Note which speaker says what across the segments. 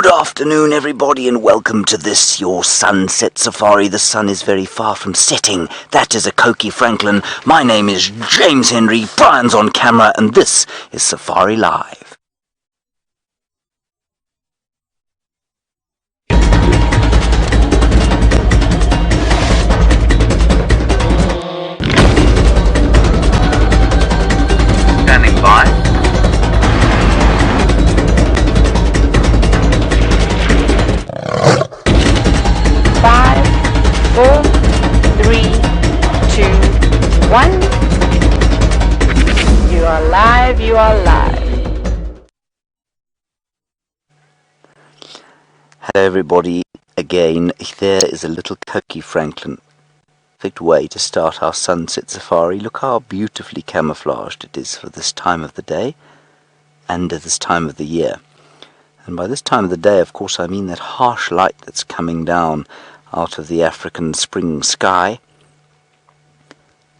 Speaker 1: Good afternoon, everybody, and welcome to this, your sunset safari. The sun is very far from setting. That is a Coque Francolin. My name is James Henry, Brian's on camera, and this is Safari Live. Standing by.
Speaker 2: 5, 4, 3, 2, 1. You are live, you are live.
Speaker 1: Hello everybody, again, there is a little Coque Francolin. Perfect way to start our sunset safari. Look how beautifully camouflaged it is for this time of the day and at this time of the year. And by this time of the day, of course, I mean that harsh light that's coming down out of the African spring sky,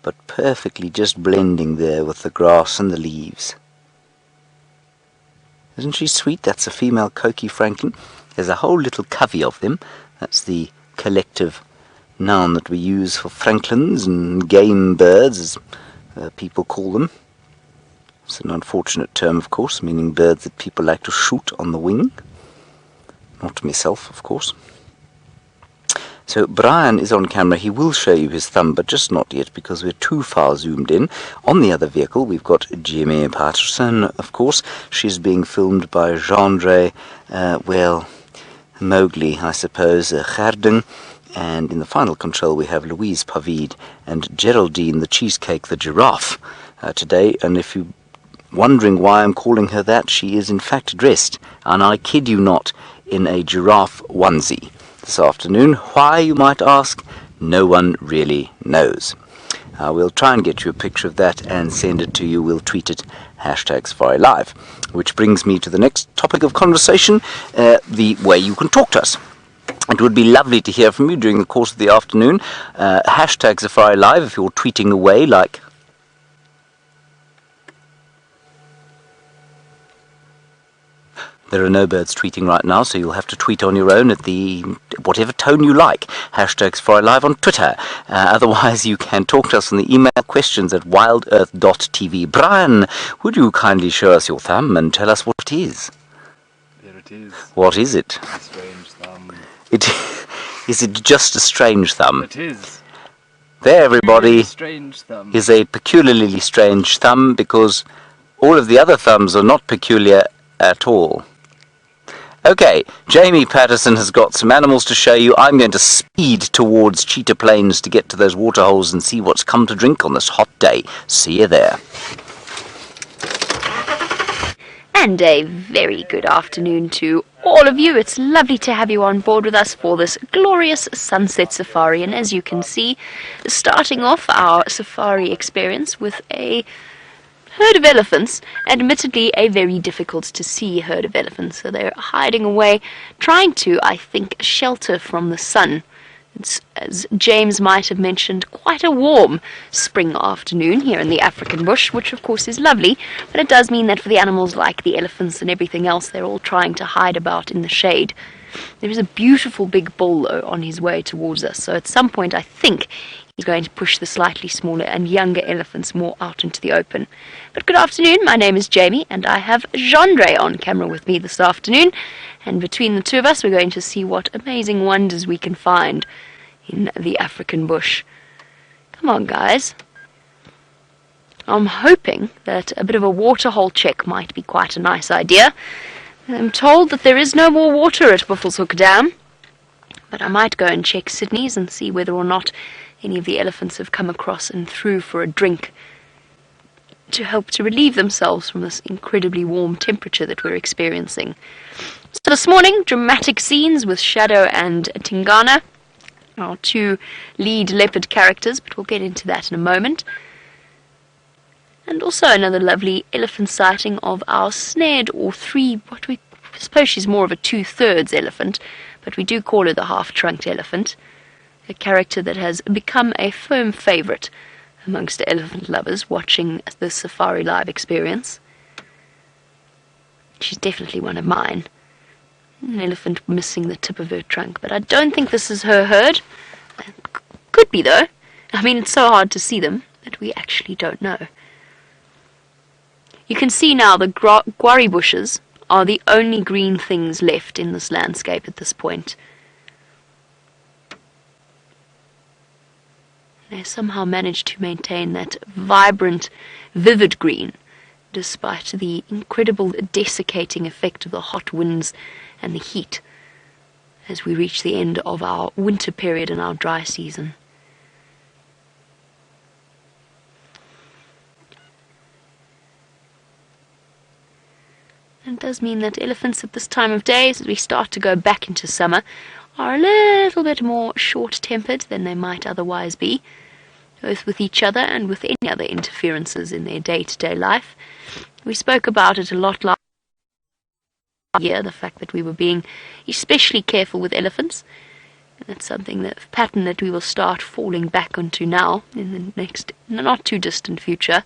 Speaker 1: but perfectly just blending there with the grass and the leaves. Isn't she sweet? That's a female Coque Francolin. There's a whole little covey of them. That's the collective noun that we use for francolins and game birds, as people call them. It's an unfortunate term, of course, meaning birds that people like to shoot on the wing. Not myself, of course. So Brian is on camera. He will show you his thumb, but just not yet because we're too far zoomed in. On the other vehicle, we've got Djuma Patterson, of course. She's being filmed by Mowgli, I suppose, Gerding. And in the final control, we have Louise Pavid and Geraldine, the cheesecake, the giraffe, today. And if you're wondering why I'm calling her that, she is in fact dressed, and I kid you not, in a giraffe onesie this afternoon. Why, you might ask? No one really knows. We'll try and get you a picture of that and send it to you. We'll tweet it, #SafariLive. Which brings me to the next topic of conversation, the way you can talk to us. It would be lovely to hear from you during the course of the afternoon. #SafariLive if you're tweeting away like... There are no birds tweeting right now, so you'll have to tweet on your own at the whatever tone you like. #SafariLive on Twitter. Otherwise, you can talk to us on the email questions at WildEarthTV. Brian, would you kindly show us your thumb and tell us what it is?
Speaker 3: There it is.
Speaker 1: What is it?
Speaker 3: A strange thumb.
Speaker 1: Is it just a strange thumb?
Speaker 3: It is.
Speaker 1: There, everybody,
Speaker 3: Strange thumb.
Speaker 1: is a peculiarly strange thumb because all of the other thumbs are not peculiar at all. Okay, Jamie Patterson has got some animals to show you. I'm going to speed towards Cheetah Plains to get to those waterholes and see what's come to drink on this hot day. See you there.
Speaker 2: And a very good afternoon to all of you. It's lovely to have you on board with us for this glorious sunset safari. And as you can see, starting off our safari experience with a herd of elephants, admittedly a very difficult to see herd of elephants, so they're hiding away, trying to, I think, shelter from the sun. It's, as James might have mentioned, quite a warm spring afternoon here in the African bush, which of course is lovely, but it does mean that for the animals like the elephants and everything else, they're all trying to hide about in the shade. There is a beautiful big bull, though, on his way towards us, so at some point I think he's going to push the slightly smaller and younger elephants more out into the open. But good afternoon, my name is Jamie, and I have Jandre on camera with me this afternoon. And between the two of us, we're going to see what amazing wonders we can find in the African bush. Come on, guys. I'm hoping that a bit of a waterhole check might be quite a nice idea. I'm told that there is no more water at Buffelshoek Dam, but I might go and check Sydney's and see whether or not any of the elephants have come across and through for a drink to help to relieve themselves from this incredibly warm temperature that we're experiencing. So this morning, dramatic scenes with Shadow and Tingana, our two lead leopard characters, but we'll get into that in a moment. And also another lovely elephant sighting of our snared, or I suppose she's more of a 2/3 elephant, but we do call her the half-trunked elephant. A character that has become a firm favourite amongst elephant lovers watching the Safari Live experience. She's definitely one of mine. An elephant missing the tip of her trunk, but I don't think this is her herd. Could be though. I mean, it's so hard to see them that we actually don't know. You can see now the guarri bushes are the only green things left in this landscape at this point. They somehow managed to maintain that vibrant, vivid green, despite the incredible desiccating effect of the hot winds and the heat as we reach the end of our winter period and our dry season. And it does mean that elephants at this time of day, as we start to go back into summer, are a little bit more short-tempered than they might otherwise be, both with each other and with any other interferences in their day-to-day life. We spoke about it a lot last year, the fact that we were being especially careful with elephants. And that's something, that pattern that we will start falling back onto now in the not too distant future.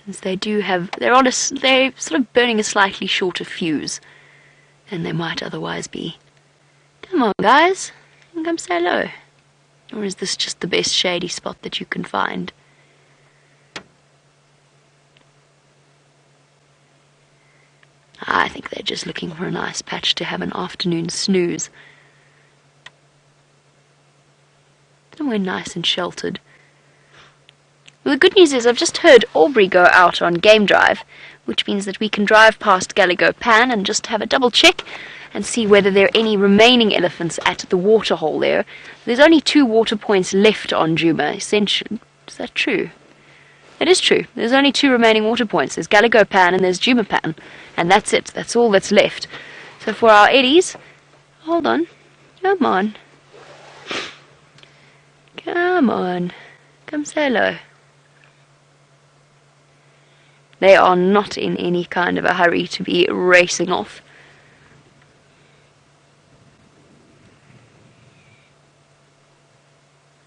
Speaker 2: Since they do have, they're sort of burning a slightly shorter fuse than they might otherwise be. Come on, guys, come say hello. Or is this just the best shady spot that you can find? I think they're just looking for a nice patch to have an afternoon snooze. Somewhere nice and sheltered. Well, the good news is I've just heard Aubrey go out on game drive, which means that we can drive past Gallego Pan and just have a double check and see whether there are any remaining elephants at the waterhole there. There's only 2 water points left on Djuma, essentially. Is that true? It is true. There's only 2 remaining water points. There's Gallego Pan and there's Djuma Pan. And that's it. That's all that's left. So for our Ellies, hold on. Come on. Come on. Come say hello. They are not in any kind of a hurry to be racing off.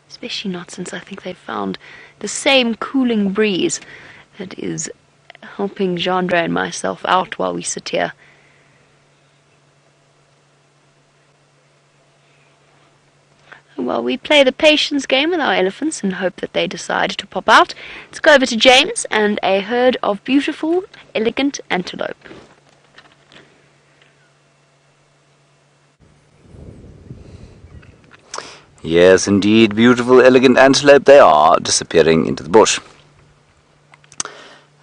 Speaker 2: Especially not since I think they've found the same cooling breeze that is helping Jeandre and myself out while we sit here. Well, we play the patience game with our elephants and hope that they decide to pop out. Let's go over to James and a herd of beautiful, elegant antelope.
Speaker 1: Yes, indeed, beautiful, elegant antelope they are, disappearing into the bush.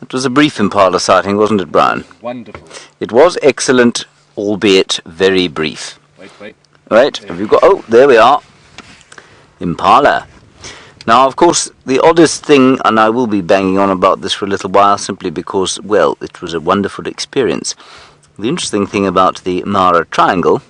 Speaker 1: It was a brief Impala sighting, wasn't it, Brian?
Speaker 3: Wonderful.
Speaker 1: It was excellent, albeit very brief.
Speaker 3: Wait.
Speaker 1: Right, have you got... Oh, there we are. Impala. Now, of course, the oddest thing, and I will be banging on about this for a little while, simply because, well, it was a wonderful experience. The interesting thing about the Mara Triangle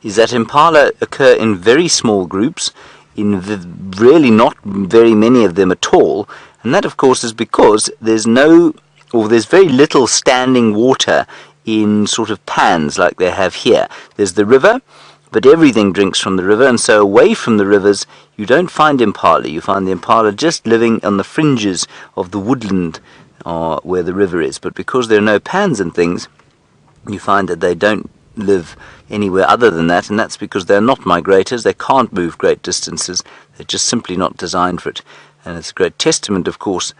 Speaker 1: is that Impala occur in very small groups, really not very many of them at all, and that, of course, is because there's very little standing water in sort of pans like they have here. There's the river, but everything drinks from the river, and so away from the rivers you don't find Impala. You find the Impala just living on the fringes of the woodland where the river is. But because there are no pans and things, you find that they don't live anywhere other than that, and that's because they're not migrators. They can't move great distances. They're just simply not designed for it. And it's a great testament, of course,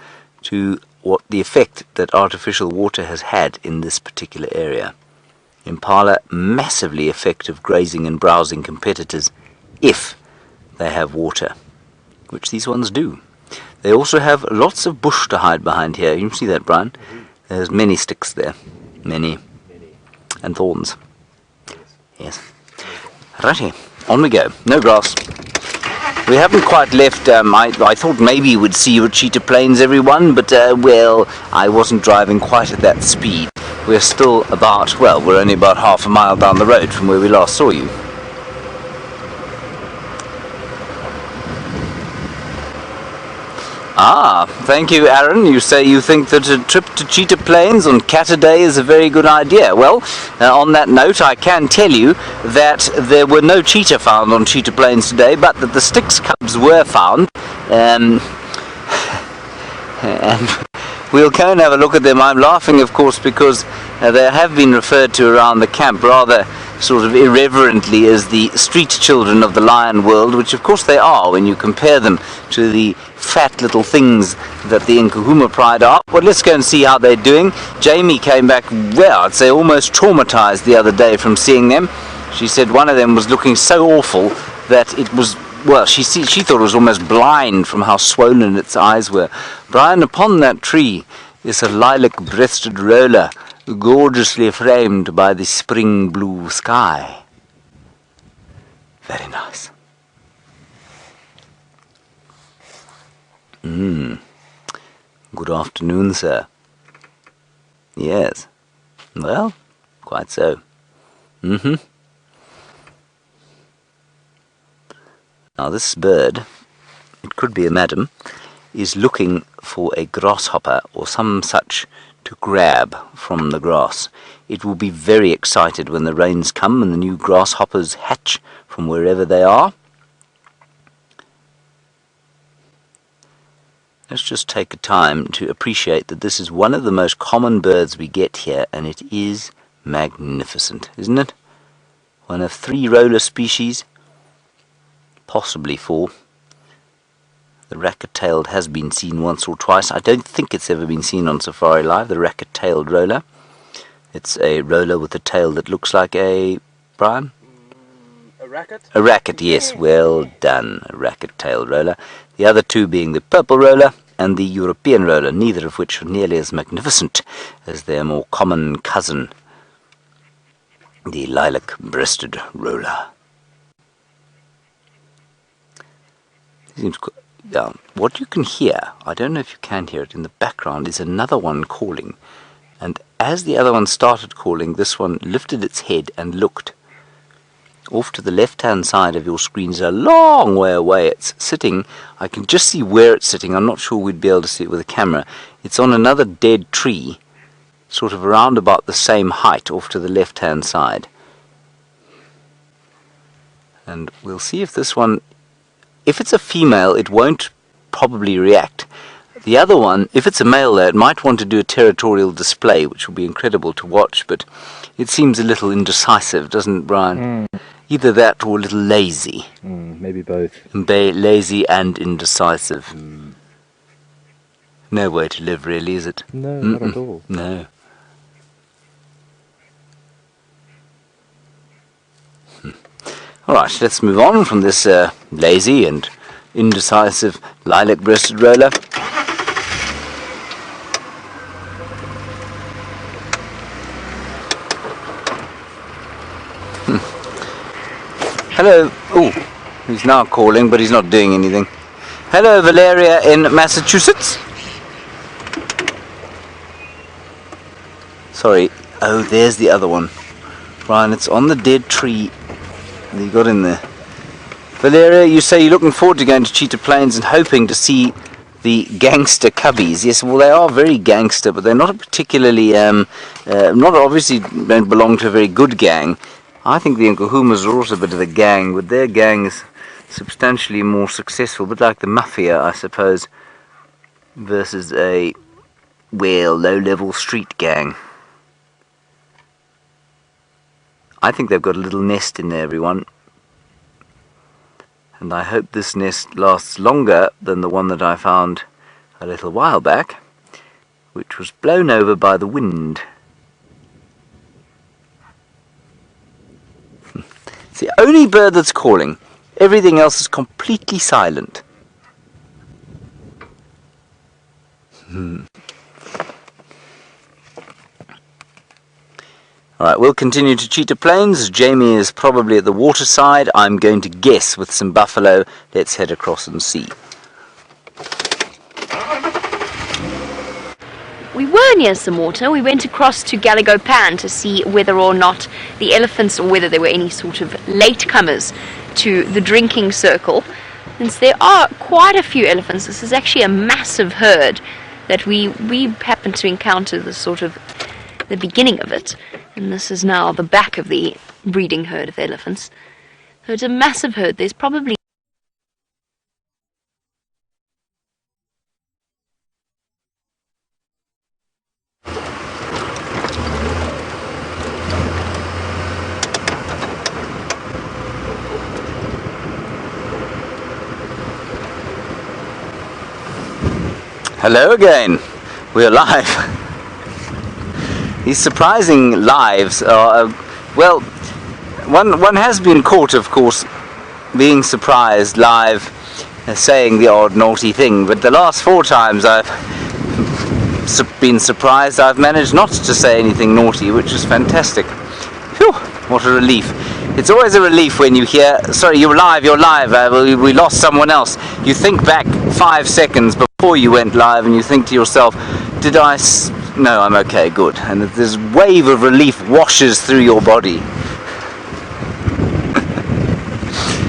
Speaker 1: to what the effect that artificial water has had in this particular area. Impala, massively effective grazing and browsing competitors if they have water, which these ones do. They also have lots of bush to hide behind here. You can see that, Brian? There's many sticks there. Many. And thorns. Yes. Righty, on we go. No grass. We haven't quite left. I thought maybe we'd see you at Cheetah Plains, everyone, but, well, I wasn't driving quite at that speed. We're still we're only about half a mile down the road from where we last saw you. Ah, thank you, Aaron. You say you think that a trip to Cheetah Plains on Saturday is a very good idea. Well, on that note, I can tell you that there were no cheetah found on Cheetah Plains today, but that the Styx cubs were found. And we'll go and have a look at them. I'm laughing, of course, because they have been referred to around the camp rather sort of irreverently as the street children of the lion world, which of course they are when you compare them to the fat little things that the Nkuhuma pride are. Well, let's go and see how they're doing. Jamie came back, well, I'd say almost traumatized the other day from seeing them. She said one of them was looking so awful that it was, well, she thought it was almost blind from how swollen its eyes were. Brian, upon that tree is a lilac-breasted roller, gorgeously framed by the spring blue sky. Very nice. Good afternoon, sir. Yes. Well, quite so. Now this bird, it could be a madam, is looking for a grasshopper or some such to grab from the grass. It will be very excited when the rains come and the new grasshoppers hatch from wherever they are. Let's just take a time to appreciate that this is one of the most common birds we get here, and it is magnificent, isn't it? One of 3 roller species, possibly 4. The racket-tailed has been seen once or twice. I don't think it's ever been seen on Safari Live, the racket-tailed roller. It's a roller with a tail that looks like a... Brian?
Speaker 3: A racket?
Speaker 1: A racket, yes. Well done. A racket-tailed roller. The other 2 being the purple roller and the European roller, neither of which are nearly as magnificent as their more common cousin, the lilac-breasted roller. Seems what you can hear, I don't know if you can hear it in the background, is another one calling. And as the other one started calling, this one lifted its head and looked. Off to the left-hand side of your screen is a long way away. It's sitting, I can just see where it's sitting. I'm not sure we'd be able to see it with a camera. It's on another dead tree, sort of around about the same height off to the left-hand side. And we'll see if this one, if it's a female, it won't probably react. The other one, if it's a male there, it might want to do a territorial display, which will be incredible to watch, but it seems a little indecisive, doesn't it, Brian? Either that or a little lazy.
Speaker 3: Maybe both.
Speaker 1: Lazy and indecisive. No way to live, really, is it?
Speaker 3: No, not at all.
Speaker 1: No. Alright, let's move on from this lazy and indecisive lilac-breasted roller. Hello. Oh, he's now calling, but he's not doing anything. Hello, Valeria in Massachusetts. Sorry. Oh, there's the other one. Brian, it's on the dead tree that you got in there. Valeria, you say you're looking forward to going to Cheetah Plains and hoping to see the gangster cubbies. Yes, well, they are very gangster, but they're not a particularly, not obviously don't belong to a very good gang. I think the Nkuhumas are also a bit of a gang, but their gang is substantially more successful, a bit like the Mafia, I suppose, versus a, well, low-level street gang. I think they've got a little nest in there, everyone. And I hope this nest lasts longer than the one that I found a little while back, which was blown over by the wind. It's the only bird that's calling. Everything else is completely silent. Alright, we'll continue to Cheetah Plains. Jamie is probably at the waterside. I'm going to guess with some buffalo. Let's head across and see.
Speaker 2: We were near some water. We went across to Galago Pan to see whether or not the elephants, or whether there were any sort of latecomers to the drinking circle. Since there are quite a few elephants, this is actually a massive herd that we happened to encounter the sort of the beginning of it. And this is now the back of the breeding herd of elephants. So it's a massive herd. There's probably
Speaker 1: Hello again. We're live. These surprising lives are, well, one has been caught, of course, being surprised live, saying the odd naughty thing, but the last 4 times I've been surprised I've managed not to say anything naughty, which is fantastic. Phew, what a relief. It's always a relief when you hear, sorry, you're live, we lost someone else. You think back 5 seconds before you went live and you think to yourself, no, I'm okay, good. And this wave of relief washes through your body.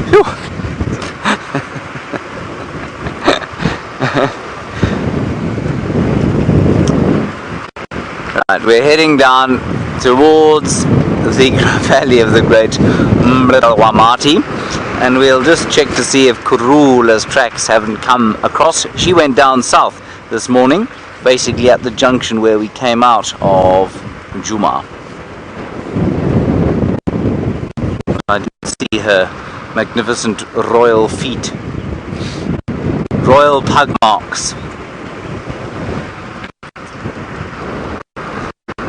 Speaker 1: Phew. Right, we're heading down towards the valley of the great Wamati, and we'll just check to see if Kurula's tracks haven't come across. She went down south this morning, basically at the junction where we came out of Djuma. I didn't see her magnificent royal feet, royal pug marks.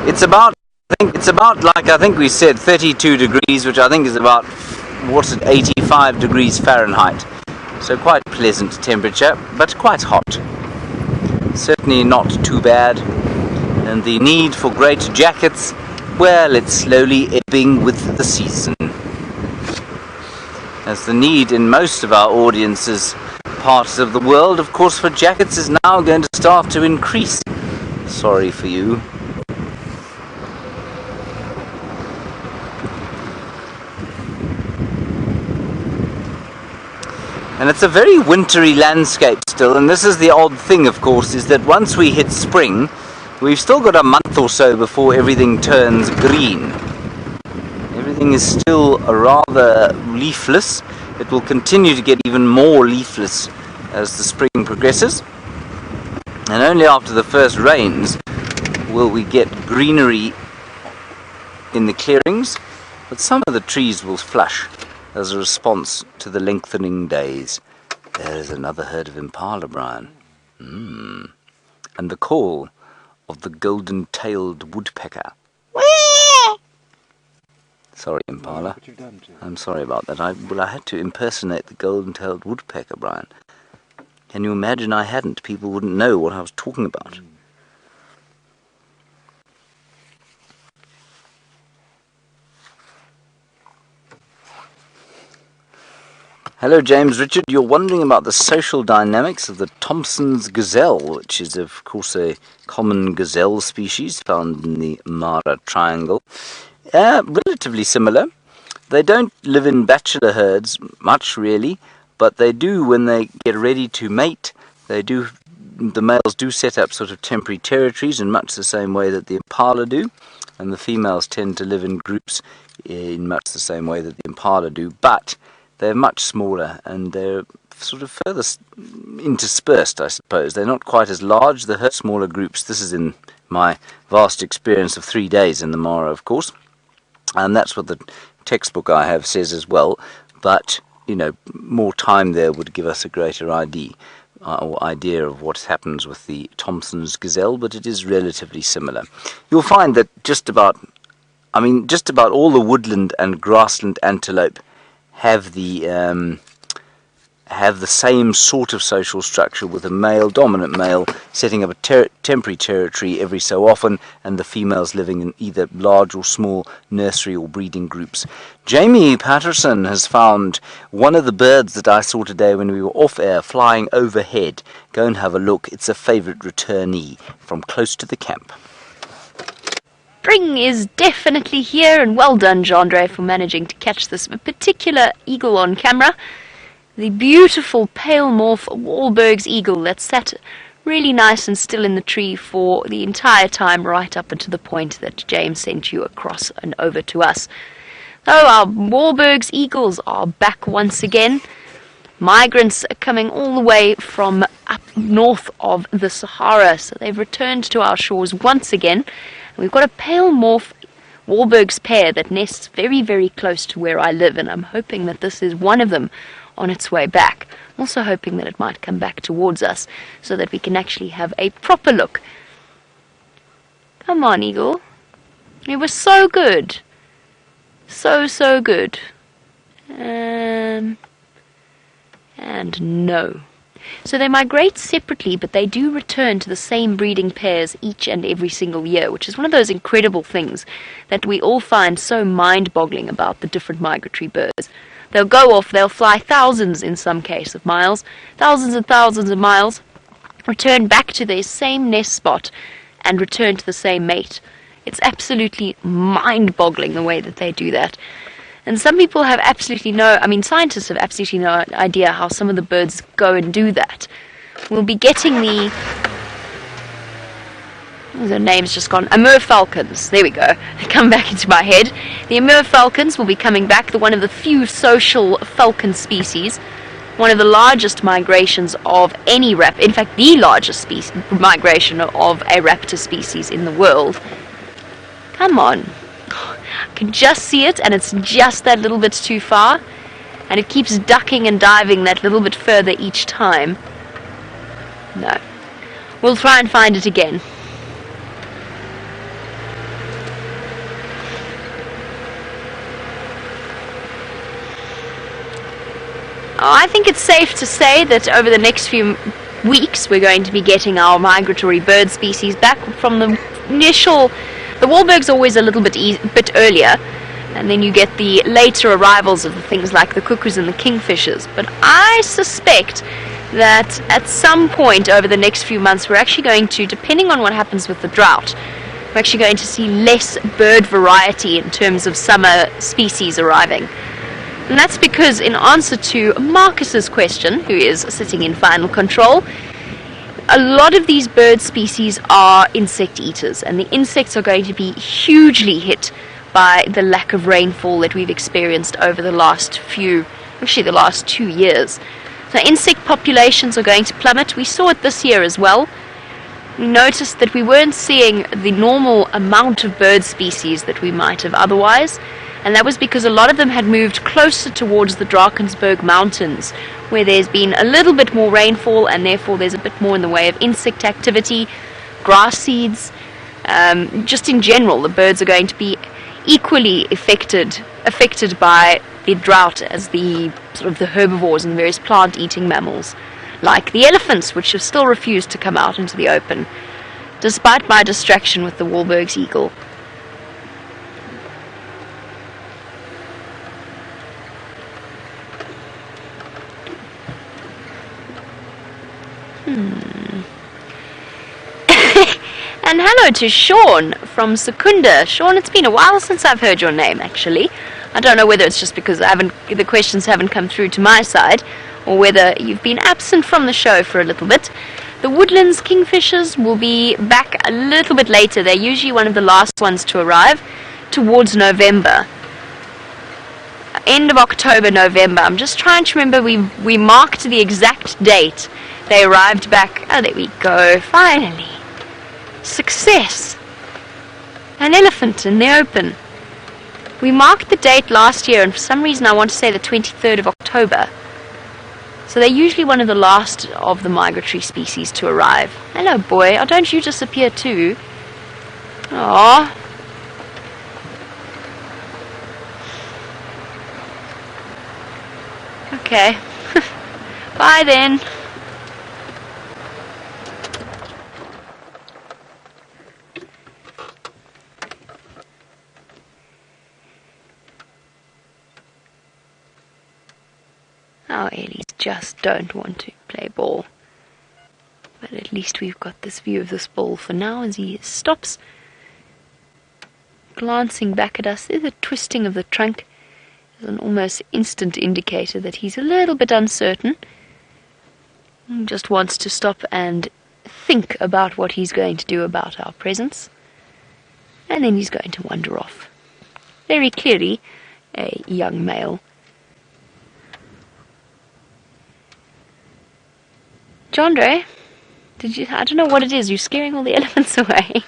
Speaker 1: It's about, like I think we said, 32 degrees, which I think is about, 85 degrees Fahrenheit. So quite pleasant temperature, but quite hot. Certainly not too bad. And the need for great jackets, well, it's slowly ebbing with the season. As the need in most of our audience's parts of the world, of course, for jackets is now going to start to increase. Sorry for you. And it's a very wintry landscape still, and this is the odd thing, of course, is that once we hit spring, we've still got a month or so before everything turns green. Everything is still rather leafless. It will continue to get even more leafless as the spring progresses. And only after the first rains will we get greenery in the clearings, but some of the trees will flush as a response to the lengthening days. There's another herd of Impala, Brian. And the call of the golden-tailed woodpecker. Sorry, Impala.
Speaker 3: What you've done to
Speaker 1: I'm sorry about that. I had to impersonate the golden-tailed woodpecker, Brian. Can you imagine I hadn't? People wouldn't know what I was talking about. Hello, James Richard. You're wondering about the social dynamics of the Thompson's gazelle, which is, of course, a common gazelle species found in the Mara Triangle. Relatively similar. They don't live in bachelor herds much, really, but they do when they get ready to mate. The males do set up sort of temporary territories in much the same way that the Impala do, and the females tend to live in groups in much the same way that the Impala do, but they're much smaller and they're sort of further interspersed, I suppose. They're not quite as large. They're smaller groups. This is in my vast experience of 3 days in the Mara, of course. And that's what the textbook I have says as well. But, you know, more time there would give us a greater idea of what happens with the Thompson's gazelle, but it is relatively similar. You'll find that just about all the woodland and grassland antelope have the same sort of social structure, with a dominant male setting up a temporary territory every so often, and the females living in either large or small nursery or breeding groups. Jamie Patterson has found one of the birds that I saw today when we were off air flying overhead. Go and have a look. It's a favourite returnee from close to the camp.
Speaker 2: Spring is definitely here, and well done, Jandre, for managing to catch this particular eagle on camera. The beautiful pale morph Wahlbergs eagle that sat really nice and still in the tree for the entire time, right up until the point that James sent you across and over to us. So our Wahlbergs eagles are back once again. Migrants are coming all the way from up north of the Sahara, so they've returned to our shores once again. We've got a pale morph Wahlbergs pair that nests very, very close to where I live, and I'm hoping that this is one of them on its way back. I'm also hoping that it might come back towards us so that we can actually have a proper look. Come on, eagle. It was so good. So good. And no. So they migrate separately, but they do return to the same breeding pairs each and every single year, which is one of those incredible things that we all find so mind-boggling about the different migratory birds. They'll go off, they'll fly thousands in some case of miles, thousands and thousands of miles, return back to their same nest spot, and return to the same mate. It's absolutely mind-boggling the way that they do that. And some people have scientists have absolutely no idea how some of the birds go and do that. We'll be getting the name's just gone, Amur falcons. There we go. They come back into my head. The Amur falcons will be coming back, one of the few social falcon species. One of the largest migrations of any raptor, in fact the largest migration of a raptor species in the world. Come on. I can just see it, and it's just that little bit too far, and it keeps ducking and diving that little bit further each time. No. We'll try and find it again. I think it's safe to say that over the next few weeks we're going to be getting our migratory bird species back from the initial. The Wahlbergs are always a little bit earlier, and then you get the later arrivals of the things like the cuckoos and the kingfishers. But I suspect that at some point over the next few months we're actually going to, depending on what happens with the drought, we're actually going to see less bird variety in terms of summer species arriving. And that's because, in answer to Marcus's question, who is sitting in final control, a lot of these bird species are insect eaters, and the insects are going to be hugely hit by the lack of rainfall that we've experienced over the last 2 years. So insect populations are going to plummet. We saw it this year as well. We noticed that we weren't seeing the normal amount of bird species that we might have otherwise, and that was because a lot of them had moved closer towards the Drakensberg Mountains, where there's been a little bit more rainfall, and therefore there's a bit more in the way of insect activity, grass seeds. Just in general, the birds are going to be equally affected by the drought as the herbivores and various plant-eating mammals, like the elephants, which have still refused to come out into the open, despite my distraction with the Wahlbergs eagle. And hello to Sean from Secunda. Sean, it's been a while since I've heard your name, actually. I don't know whether it's just because the questions haven't come through to my side, or whether you've been absent from the show for a little bit. The Woodlands Kingfishers will be back a little bit later. They're usually one of the last ones to arrive, towards November. End of October, November. I'm just trying to remember, we marked the exact date they arrived back. Oh, there we go, finally. Success! An elephant in the open. We marked the date last year, and for some reason I want to say the 23rd of October. So they're usually one of the last of the migratory species to arrive. Hello, boy. Oh, don't you disappear too? Aww. Okay. Bye then. Our Ellies just don't want to play ball. But at least we've got this view of this ball for now as he stops, glancing back at us. There's a twisting of the trunk. There's an almost instant indicator that he's a little bit uncertain. He just wants to stop and think about what he's going to do about our presence. And then he's going to wander off. Very clearly a young male. Jandre, I don't know what it is, you're scaring all the elephants away.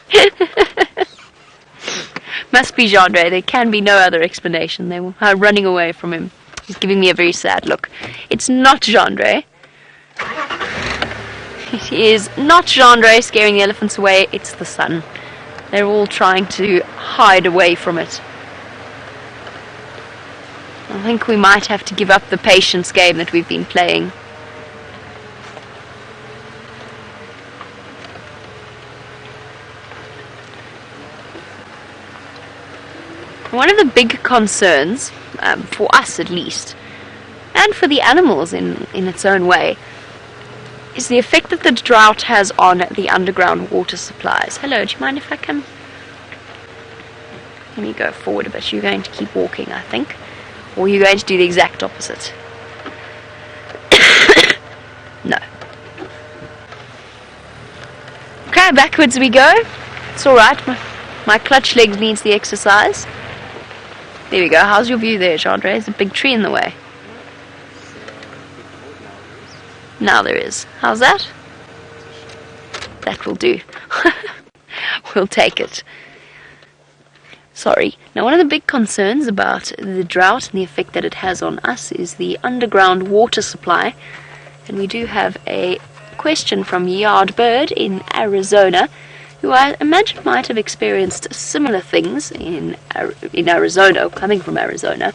Speaker 2: Must be Jandre, there can be no other explanation. They are running away from him. He's giving me a very sad look. It's not Gendre. It is not Gendre scaring the elephants away, it's the sun. They're all trying to hide away from it. I think we might have to give up the patience game that we've been playing. One of the big concerns, for us at least, and for the animals in its own way, is the effect that the drought has on the underground water supplies. Hello, do you mind if I come? Let me go forward a bit. You're going to keep walking, I think. Or you're going to do the exact opposite. No. Okay, backwards we go. It's alright. My clutch leg needs the exercise. There we go. How's your view there, Gendre? There's a big tree in the way. Now there is. How's that? That will do. We'll take it. Sorry. Now, one of the big concerns about the drought and the effect that it has on us is the underground water supply. And we do have a question from Yardbird in Arizona, who I imagine might have experienced similar things in Arizona, coming from Arizona.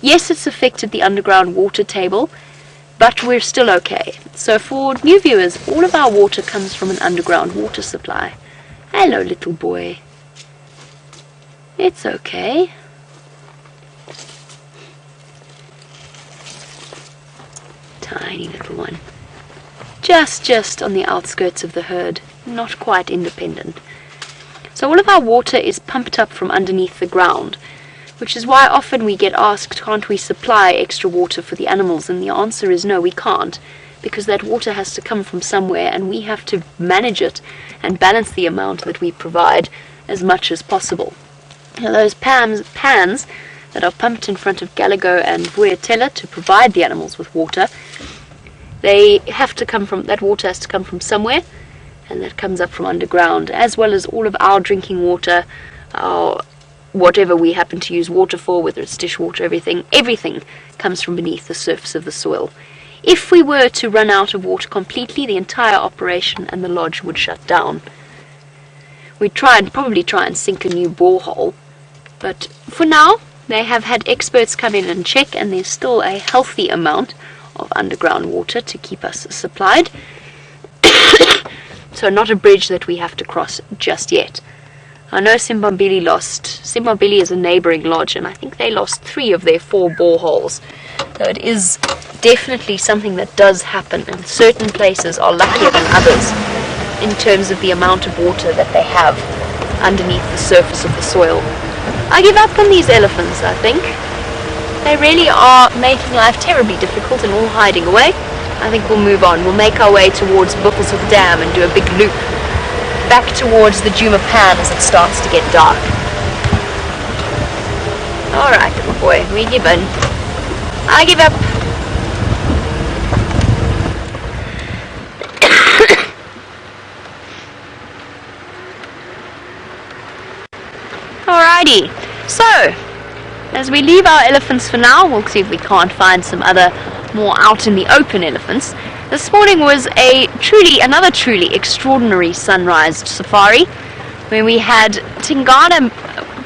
Speaker 2: Yes, it's affected the underground water table, but we're still okay. So for new viewers, all of our water comes from an underground water supply. Hello, little boy. It's okay. Tiny little one. Just on the outskirts of the herd. Not quite independent. So all of our water is pumped up from underneath the ground, which is why often we get asked, can't we supply extra water for the animals? And the answer is no, we can't, because that water has to come from somewhere and we have to manage it and balance the amount that we provide as much as possible. Now those pans that are pumped in front of Galago and Vuatella to provide the animals with water, they have to come from, that water has to come from somewhere, and that comes up from underground, as well as all of our drinking water, our whatever we happen to use water for, whether it's dishwater, everything comes from beneath the surface of the soil. If we were to run out of water completely, the entire operation and the lodge would shut down. We'd probably try and sink a new borehole, but for now, they have had experts come in and check, and there's still a healthy amount of underground water to keep us supplied. So not a bridge that we have to cross just yet. I know Simbambili is a neighbouring lodge, and I think they lost 3 of their 4 boreholes. So it is definitely something that does happen, and certain places are luckier than others in terms of the amount of water that they have underneath the surface of the soil. I give up on these elephants, I think. They really are making life terribly difficult and all hiding away. I think we'll move on. We'll make our way towards Buffelshoek Dam and do a big loop back towards the Djuma Pan as it starts to get dark. Alright, little boy, we give in. I give up. Alrighty, so as we leave our elephants for now, we'll see if we can't find some other more out in the open elephants. This morning was another truly extraordinary sunrise safari, where we had Tingana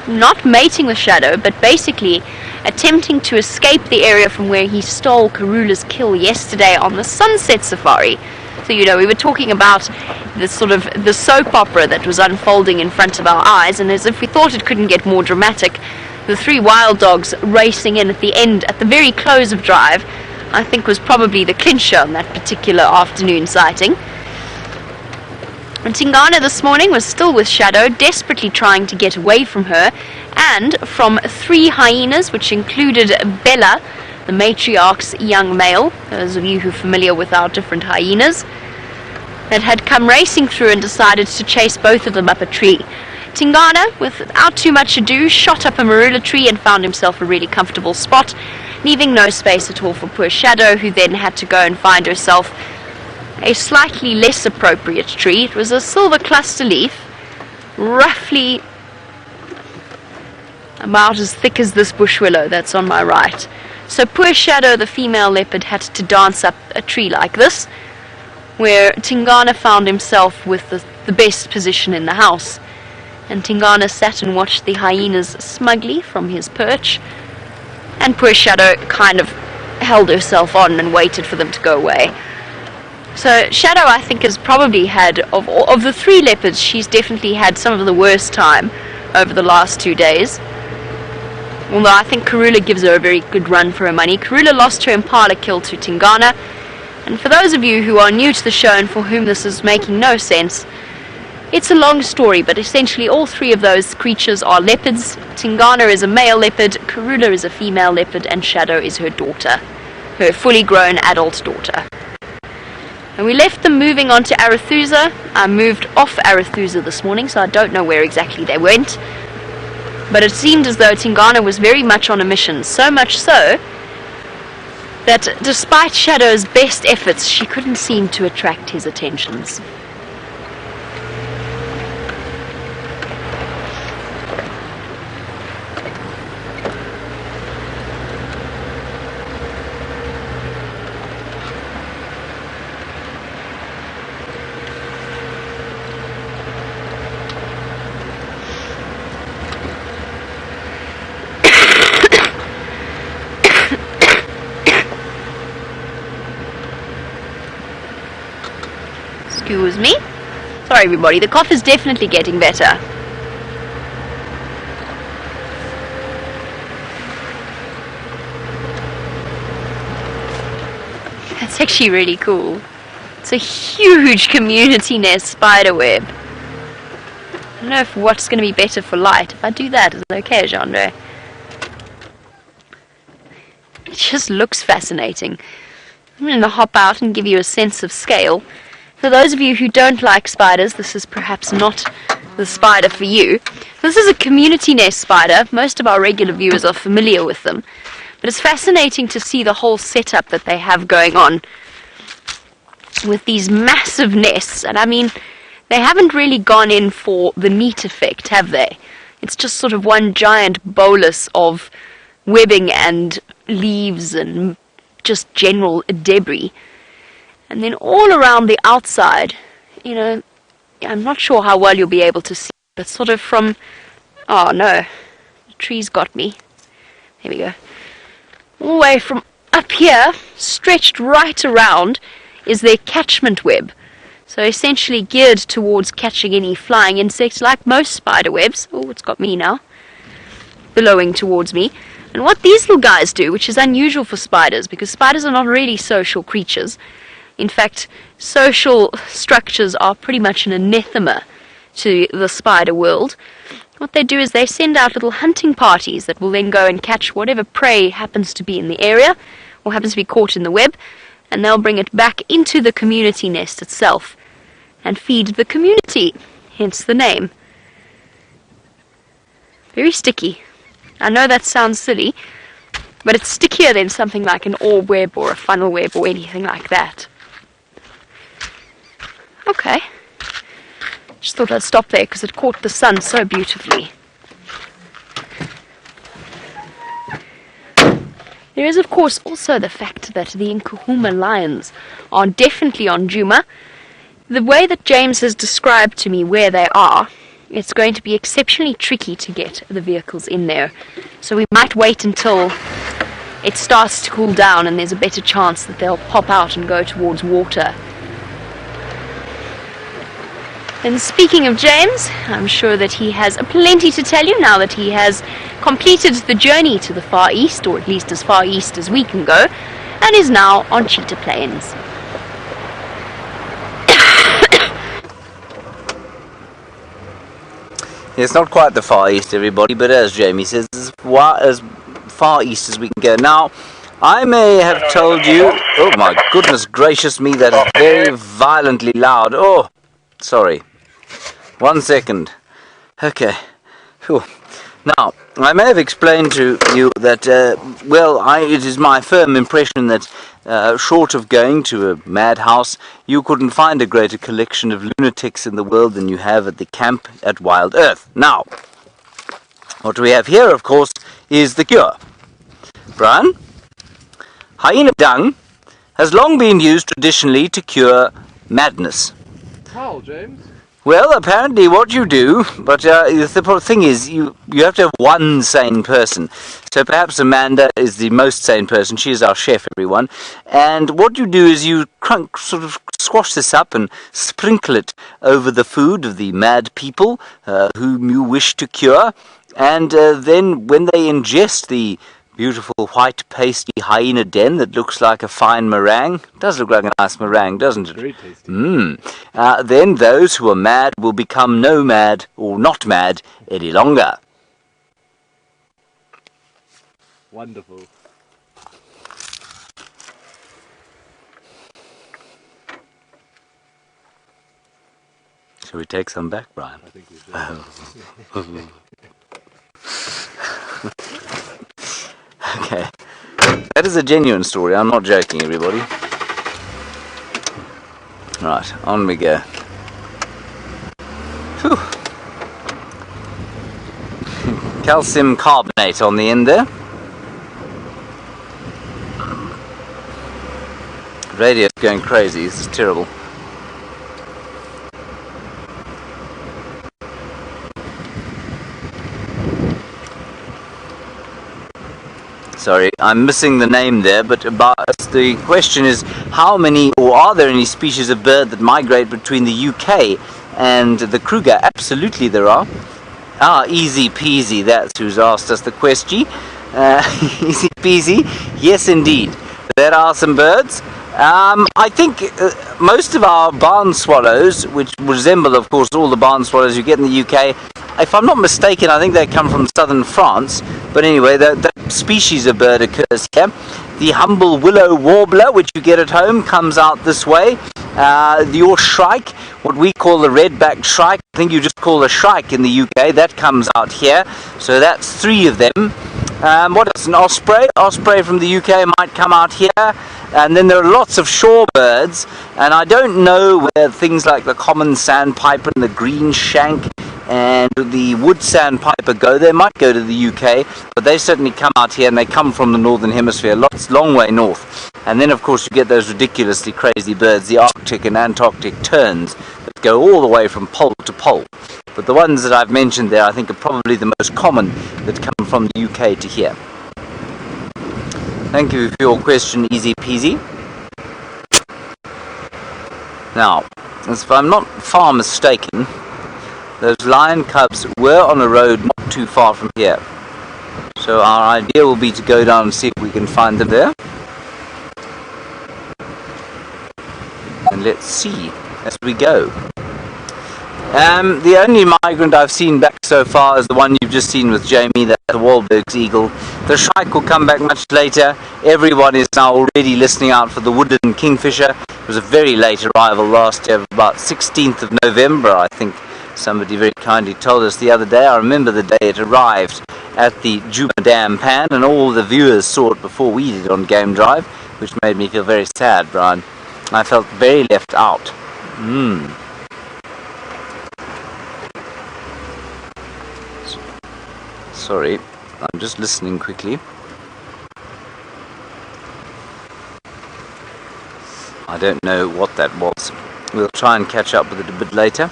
Speaker 2: not mating with Shadow, but basically attempting to escape the area from where he stole Karula's kill yesterday on the sunset safari. So, you know, we were talking about the soap opera that was unfolding in front of our eyes, and as if we thought it couldn't get more dramatic, the 3 wild dogs racing in at the end, at the very close of drive, I think was probably the clincher on that particular afternoon sighting. And Tingana this morning was still with Shadow, desperately trying to get away from her, and from 3 hyenas, which included Bella, the matriarch's young male, those of you who are familiar with our different hyenas, that had come racing through and decided to chase both of them up a tree. Tingana, without too much ado, shot up a marula tree and found himself a really comfortable spot, leaving no space at all for poor Shadow, who then had to go and find herself a slightly less appropriate tree. It was a silver cluster leaf, roughly about as thick as this bush willow that's on my right. So poor Shadow, the female leopard, had to dance up a tree like this, where Tingana found himself with the best position in the house. And Tingana sat and watched the hyenas smugly from his perch, and poor Shadow kind of held herself on and waited for them to go away. So Shadow, I think, has probably had, of the 3 leopards, she's definitely had some of the worst time over the last 2 days. Although I think Karula gives her a very good run for her money. Karula lost her Impala kill to Tingana. And for those of you who are new to the show and for whom this is making no sense, it's a long story, but essentially all 3 of those creatures are leopards. Tingana is a male leopard, Karula is a female leopard, and Shadow is her daughter, her fully grown adult daughter. And we left them moving on to Arathusa. I moved off Arathusa this morning, so I don't know where exactly they went. But it seemed as though Tingana was very much on a mission, so much so that despite Shadow's best efforts, she couldn't seem to attract his attentions. Excuse me. Sorry everybody, the cough is definitely getting better. That's actually really cool. It's a huge community nest spider web. I don't know if what's going to be better for light. If I do that, is it okay, Genre? It just looks fascinating. I'm going to hop out and give you a sense of scale. For those of you who don't like spiders, this is perhaps not the spider for you. This is a community nest spider. Most of our regular viewers are familiar with them. But it's fascinating to see the whole setup that they have going on with these massive nests. And I mean, they haven't really gone in for the neat effect, have they? It's just sort of one giant bolus of webbing and leaves and just general debris. And then all around the outside, you know, I'm not sure how well you'll be able to see, but sort of from, oh no, the tree's got me. There we go. All the way from up here, stretched right around, is their catchment web. So essentially geared towards catching any flying insects, like most spider webs. Oh, it's got me now. Billowing towards me. And what these little guys do, which is unusual for spiders, because spiders are not really social creatures. In fact, social structures are pretty much an anathema to the spider world. What they do is they send out little hunting parties that will then go and catch whatever prey happens to be in the area, or happens to be caught in the web, and they'll bring it back into the community nest itself, and feed the community, hence the name. Very sticky. I know that sounds silly, but it's stickier than something like an orb web or a funnel web or anything like that. Okay. Just thought I'd stop there because it caught the sun so beautifully. There is, of course, also the fact that the Nkuhuma lions are definitely on Djuma. The way that James has described to me where they are, it's going to be exceptionally tricky to get the vehicles in there. So we might wait until it starts to cool down and there's a better chance that they'll pop out and go towards water. And speaking of James, I'm sure that he has plenty to tell you now that he has completed the journey to the Far East, or at least as far east as we can go, and is now on Cheetah Plains.
Speaker 1: It's not quite the Far East, everybody, but as Jamie says, as far east as we can go. Now, I may have told you... Oh my goodness gracious me, that is very violently loud. Oh, sorry. 1 second. Okay. Whew. Now, I may have explained to you that, it is my firm impression that, short of going to a madhouse, you couldn't find a greater collection of lunatics in the world than you have at the camp at Wild Earth. Now, what we have here, of course, is the cure. Brian? Hyena dung has long been used traditionally to cure madness.
Speaker 3: How, James?
Speaker 1: Well, apparently what you do, but the thing is, you have to have one sane person. So perhaps Amanda is the most sane person. She is our chef, everyone. And what you do is you sort of squash this up and sprinkle it over the food of the mad people whom you wish to cure. And then when they ingest the beautiful white pasty hyena den that looks like a fine meringue. Does look like a nice meringue, doesn't it?
Speaker 3: Very tasty.
Speaker 1: Then those who are mad will become no mad or not mad any longer.
Speaker 3: Wonderful.
Speaker 1: Shall we take some back, Brian?
Speaker 3: I think we should.
Speaker 1: Okay. That is a genuine story. I'm not joking, everybody. Right, on we go. Whew. Calcium carbonate on the end there. Radio's going crazy. This is terrible. Sorry, I'm missing the name there, but the question is, how many, or are there any species of bird that migrate between the UK and the Kruger? Absolutely there are. Easy peasy, that's who's asked us the question. Easy peasy, yes indeed. There are some birds. I think most of our barn swallows, which resemble, of course, all the barn swallows you get in the UK, if I'm not mistaken, I think they come from southern France. But anyway, that species of bird occurs here. The humble willow warbler, which you get at home, comes out this way. Your shrike, what we call the red-backed shrike, I think you just call a shrike in the UK, that comes out here. So that's 3 of them. What else? An osprey? Osprey from the UK might come out here. And then there are lots of shorebirds, and I don't know where things like the common sandpiper and the green shank and the wood sandpiper go. They might go to the UK, but they certainly come out here, and they come from the northern hemisphere, long way north. And then, of course, you get those ridiculously crazy birds, the Arctic and Antarctic terns, that go all the way from pole to pole. But the ones that I've mentioned there, I think, are probably the most common that come from the UK to here. Thank you for your question, easy peasy. Now, if I'm not far mistaken, those lion cubs were on a road not too far from here. So our idea will be to go down and see if we can find them there. And let's see as we go. The only migrant I've seen back so far is the one you've just seen with Jamie, that's the Wahlbergs eagle. The shrike will come back much later. Everyone is now already listening out for the woodland kingfisher. It was a very late arrival last year, about 16th of November, I think somebody very kindly told us the other day. I remember the day it arrived at the Djuma Dam Pan, and all the viewers saw it before we did on Game Drive, which made me feel very sad, Brian. I felt very left out. Sorry, I'm just listening quickly. I don't know what that was. We'll try and catch up with it a bit later.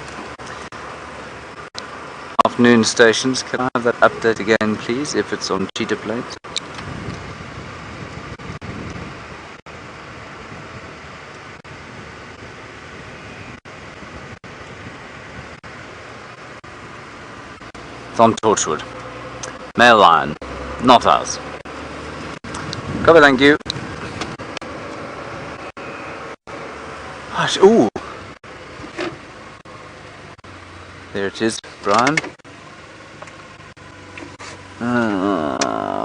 Speaker 1: Afternoon stations, can I have that update again, please, if it's on Cheetah plates? It's on Torchwood. Male lion, not us. Cover, thank you. Gosh, ooh. There it is, Brian.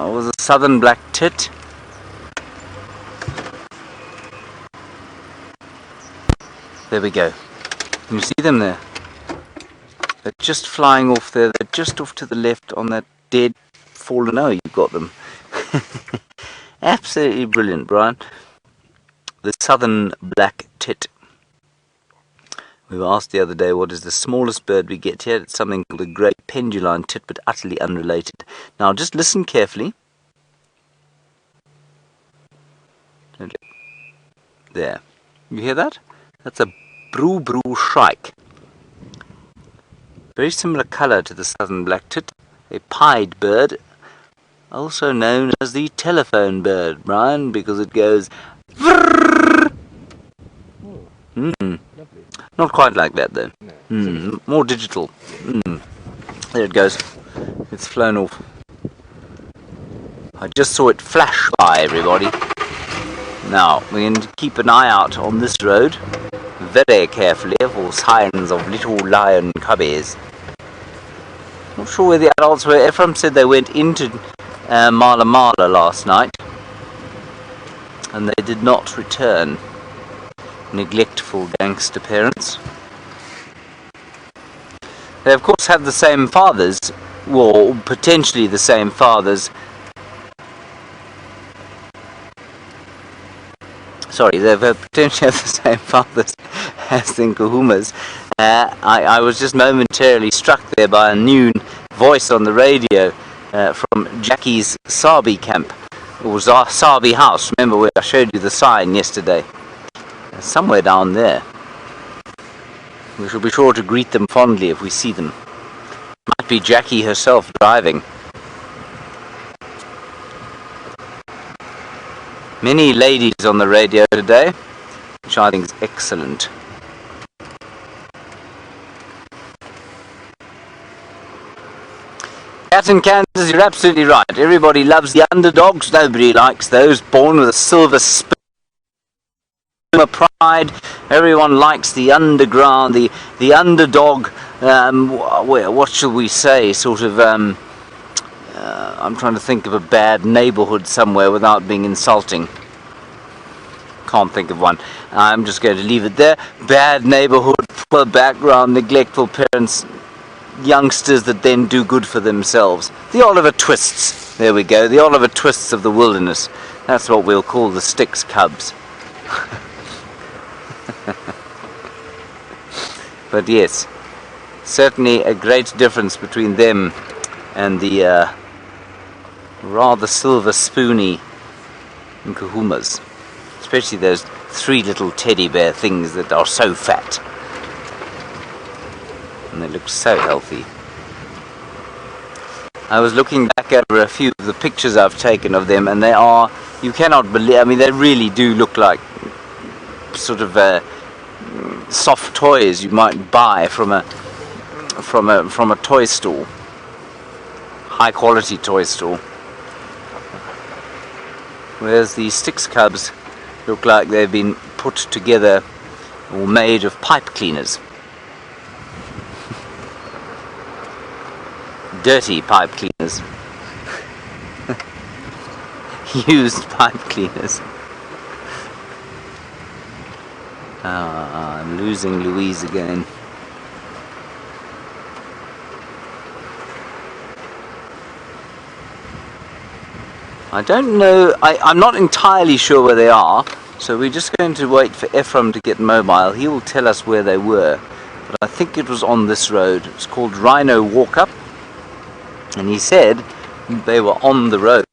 Speaker 1: Was a southern black tit. There we go. Can you see them there? They're just flying off there. They're just off to the left on that dead fallen. Oh, you've got them. Absolutely brilliant, Brian. The southern black tit. We were asked the other day what is the smallest bird we get here. It's something called a great penduline tit, but utterly unrelated. Now just listen carefully. There. You hear that? That's a brew shrike. Very similar colour to the southern black-tit, a pied bird, also known as the telephone bird, Brian, because it goes vrrrr. Not quite like that though. More digital. There it goes. It's flown off. I just saw it flash by, everybody. Now, we're going to keep an eye out on this road very carefully for signs of little lion cubbies. Not sure where the adults were. Ephraim said they went into Mala last night and they did not return. Neglectful gangster parents. They of course have the same fathers, or potentially the same fathers. Sorry, they potentially have the same fathers as the Nkuhumas. I was just momentarily struck there by a new voice on the radio from Jackie's Sabi camp. It was our Sabi house. Remember where I showed you the sign yesterday? Somewhere down there. We shall be sure to greet them fondly if we see them. Might be Jackie herself driving. Many ladies on the radio today, which I think is excellent. Cat in Kansas, you're absolutely right. Everybody loves the underdogs. Nobody likes those born with a silver spoon. Pride. Everyone likes the underground, the underdog. What shall we say? Sort of. I'm trying to think of a bad neighbourhood somewhere without being insulting. Can't think of one. I'm just going to leave it there. Bad neighbourhood, poor background, neglectful parents, youngsters that then do good for themselves. The Oliver Twists. There we go. The Oliver Twists of the wilderness. That's what we'll call the Styx Cubs. But yes, certainly a great difference between them and the rather silver spoony Nkuhumas, especially those three little teddy bear things that are so fat and they look so healthy. I was looking back over a few of the pictures I've taken of them, and they are, you cannot believe, I mean, they really do look like sort of soft toys you might buy from a toy store, high quality toy store. Whereas the Styx Cubs look like they've been put together or made of pipe cleaners. Dirty pipe cleaners. Used pipe cleaners. I'm losing Louise again. I don't know, I'm not entirely sure where they are, so we're just going to wait for Ephraim to get mobile. He will tell us where they were, but I think it was on this road. It's called Rhino Walk Up, and he said they were on the road.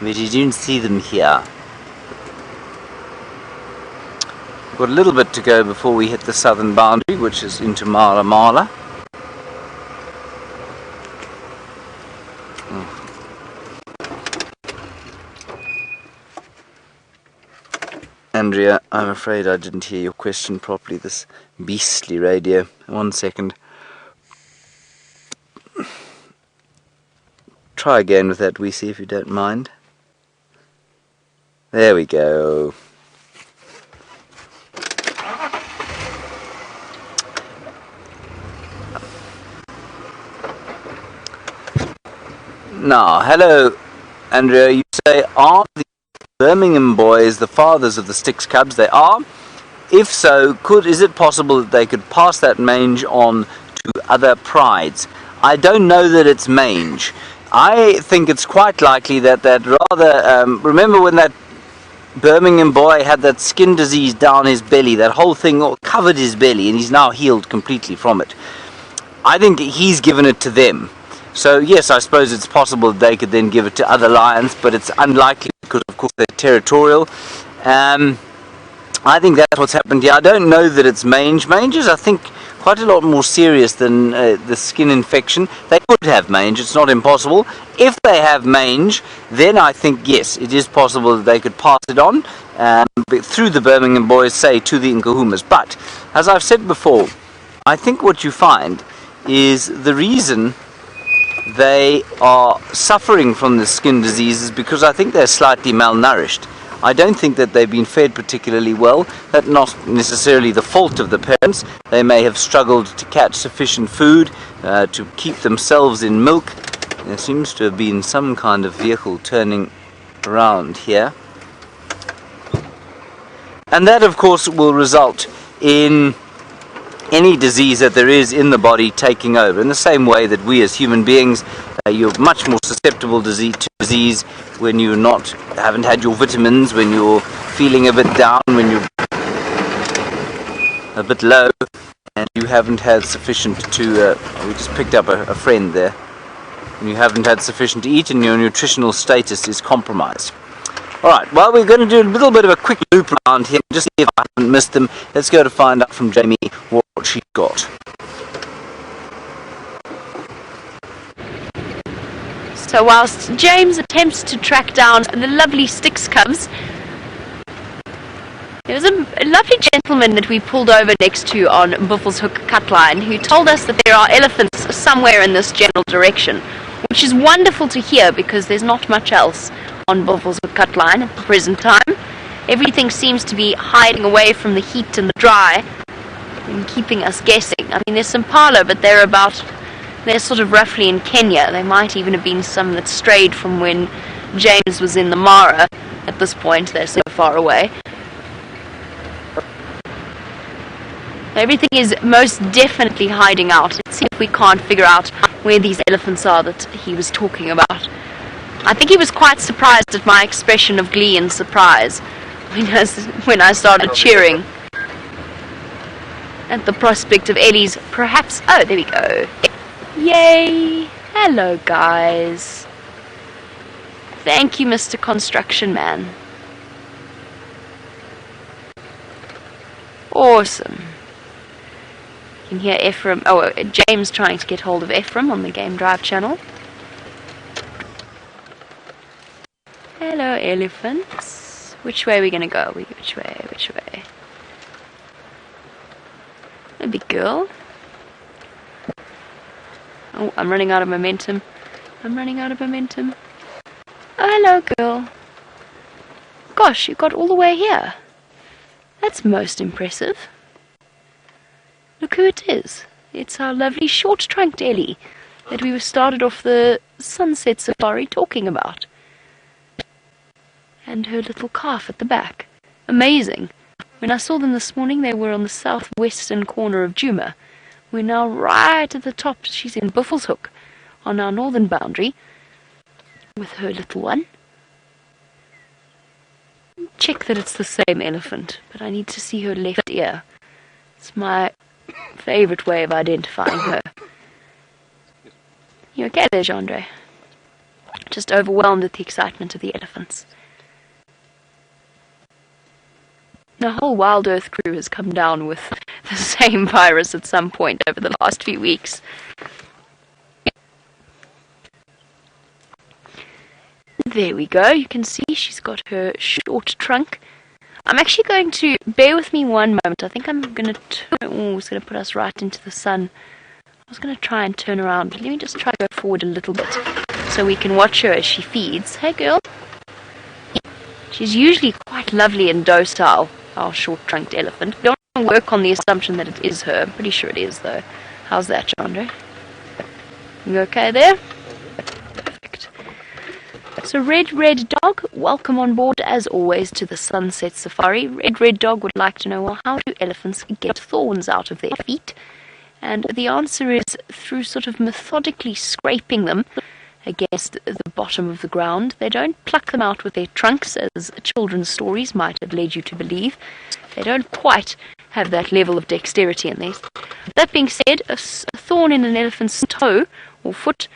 Speaker 1: But you didn't see them here. We've got a little bit to go before we hit the southern boundary, which is into Mala. Andrea, I'm afraid I didn't hear your question properly, this beastly radio. 1 second. Try again with that, Weesey, if you don't mind. There we go. Now, hello, Andrea. You say, are the Birmingham boys the fathers of the Styx Cubs? They are. If so, is it possible that they could pass that mange on to other prides? I don't know that it's mange. I think it's quite likely that rather... remember when that Birmingham boy had that skin disease down his belly, that whole thing covered his belly, and he's now healed completely from it. I think he's given it to them. So yes, I suppose it's possible that they could then give it to other lions, but it's unlikely because of course they're territorial. I think that's what's happened here. I don't know that it's mange. Mange is, I think, quite a lot more serious than the skin infection. They could have mange, it's not impossible. If they have mange, then I think yes, it is possible that they could pass it on through the Birmingham boys, say, to the Nkuhumas. But, as I've said before, I think what you find is the reason they are suffering from the skin disease is because I think they're slightly malnourished. I don't think that they've been fed particularly well. That's not necessarily the fault of the parents. They may have struggled to catch sufficient food to keep themselves in milk. There seems to have been some kind of vehicle turning around here. And that, of course, will result in any disease that there is in the body taking over. In the same way that we as human beings, you're much more susceptible to disease when you haven't had your vitamins, when you're feeling a bit down, when you're a bit low, and you haven't had sufficient to, we just picked up a friend there, when you haven't had sufficient to eat and your nutritional status is compromised. Alright, well, we're going to do a little bit of a quick loop around here, just see if I haven't missed them. Let's go to find out from Jamie what she's got.
Speaker 2: So whilst James attempts to track down the lovely Styx cubs, there was a lovely gentleman that we pulled over next to on Buffelshoek Cutline who told us that there are elephants somewhere in this general direction, which is wonderful to hear because there's not much else on Buffelshoek Cutline at the present time. Everything seems to be hiding away from the heat and the dry and keeping us guessing. I mean, there's some Impala, but they're sort of roughly in Kenya. There might even have been some that strayed from when James was in the Mara. At this point, they're so far away. Everything is most definitely hiding out. Let's see if we can't figure out where these elephants are that he was talking about. I think he was quite surprised at my expression of glee and surprise when I started cheering at the prospect of Ellies perhaps... Oh, there we go. Yay! Hello, guys. Thank you, Mr. Construction Man. Awesome. You can hear Ephraim... Oh, James trying to get hold of Ephraim on the Game Drive channel. Hello, elephants. Which way are we going to go? Which way? Which way? A big girl. Oh, I'm running out of momentum. I'm running out of momentum. Oh, hello, girl. Gosh, you got all the way here. That's most impressive. Look who it is. It's our lovely short-trunked Ellie that we started off the sunset safari talking about. And her little calf at the back. Amazing. When I saw them this morning, they were on the southwestern corner of Djuma. We're now right at the top. She's in Buffelshoek, on our northern boundary, with her little one. Check that it's the same elephant, but I need to see her left ear. It's my favourite way of identifying her. You okay there, Jandre? Just overwhelmed at the excitement of the elephants. The whole Wild Earth crew has come down with the same virus at some point over the last few weeks. There we go. You can see she's got her short trunk. I'm actually going to... Bear with me one moment. I think I'm going to... Oh, it's going to put us right into the sun. I was going to try and turn around, but let me just try to go forward a little bit so we can watch her as she feeds. Hey, girl. She's usually quite lovely and docile, our short-trunked elephant. We don't want to work on the assumption that it is her. I'm pretty sure it is, though. How's that, Chandra? You okay there? Perfect. So, Red Dog, welcome on board, as always, to the Sunset Safari. Red Dog would like to know, well, how do elephants get thorns out of their feet? And the answer is through sort of methodically scraping them against the bottom of the ground. They don't pluck them out with their trunks, as children's stories might have led you to believe. They don't quite have that level of dexterity in these. That being said, a thorn in an elephant's toe or foot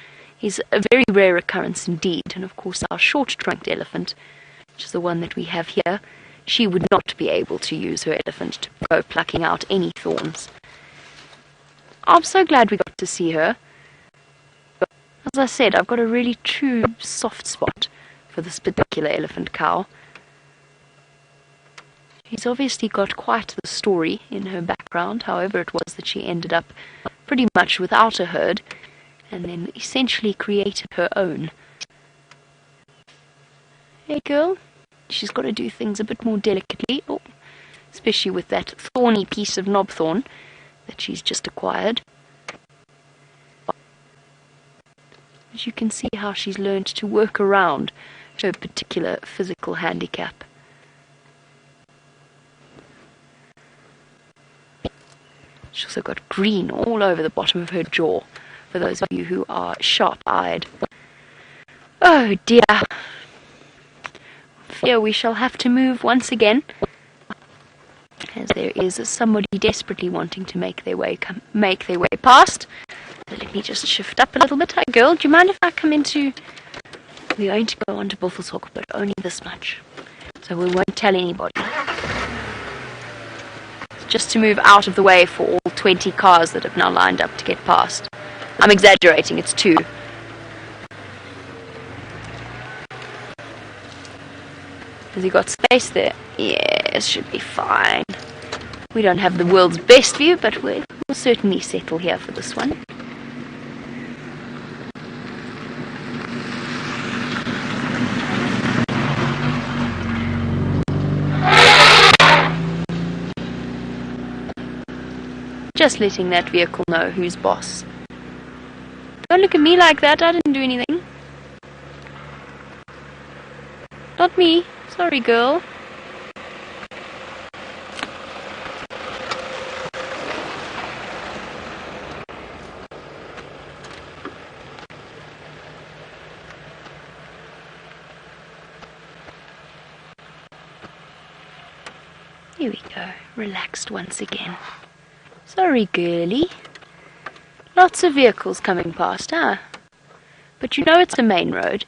Speaker 2: is a very rare occurrence indeed, and of course our short-trunked elephant which is the one that we have here, she would not be able to use her elephant to go plucking out any thorns. I'm so glad we got to see her. As I said, I've got a really true soft spot for this particular elephant cow. She's obviously got quite the story in her background, however it was that she ended up pretty much without a herd, and then essentially created her own. Hey girl, she's got to do things a bit more delicately, especially with that thorny piece of knobthorn that she's just acquired. As you can see how she's learned to work around her particular physical handicap. She's also got green all over the bottom of her jaw, for those of you who are sharp-eyed. Oh dear. Fear we shall have to move once again, as there is somebody desperately wanting to make their way past. So let me just shift up a little bit. Hi girl, do you mind if I come into... We're going to go onto Buffelshoek, but only this much, so we won't tell anybody. Just to move out of the way for all 20 cars that have now lined up to get past. I'm exaggerating, it's 2. Has he got space there? Yes, should be fine. We don't have the world's best view, but we'll certainly settle here for this one. Just letting that vehicle know who's boss. Don't look at me like that, I didn't do anything. Not me. Sorry, girl. Here we go, relaxed once again. Sorry, girlie. Lots of vehicles coming past, huh? But you know it's a main road.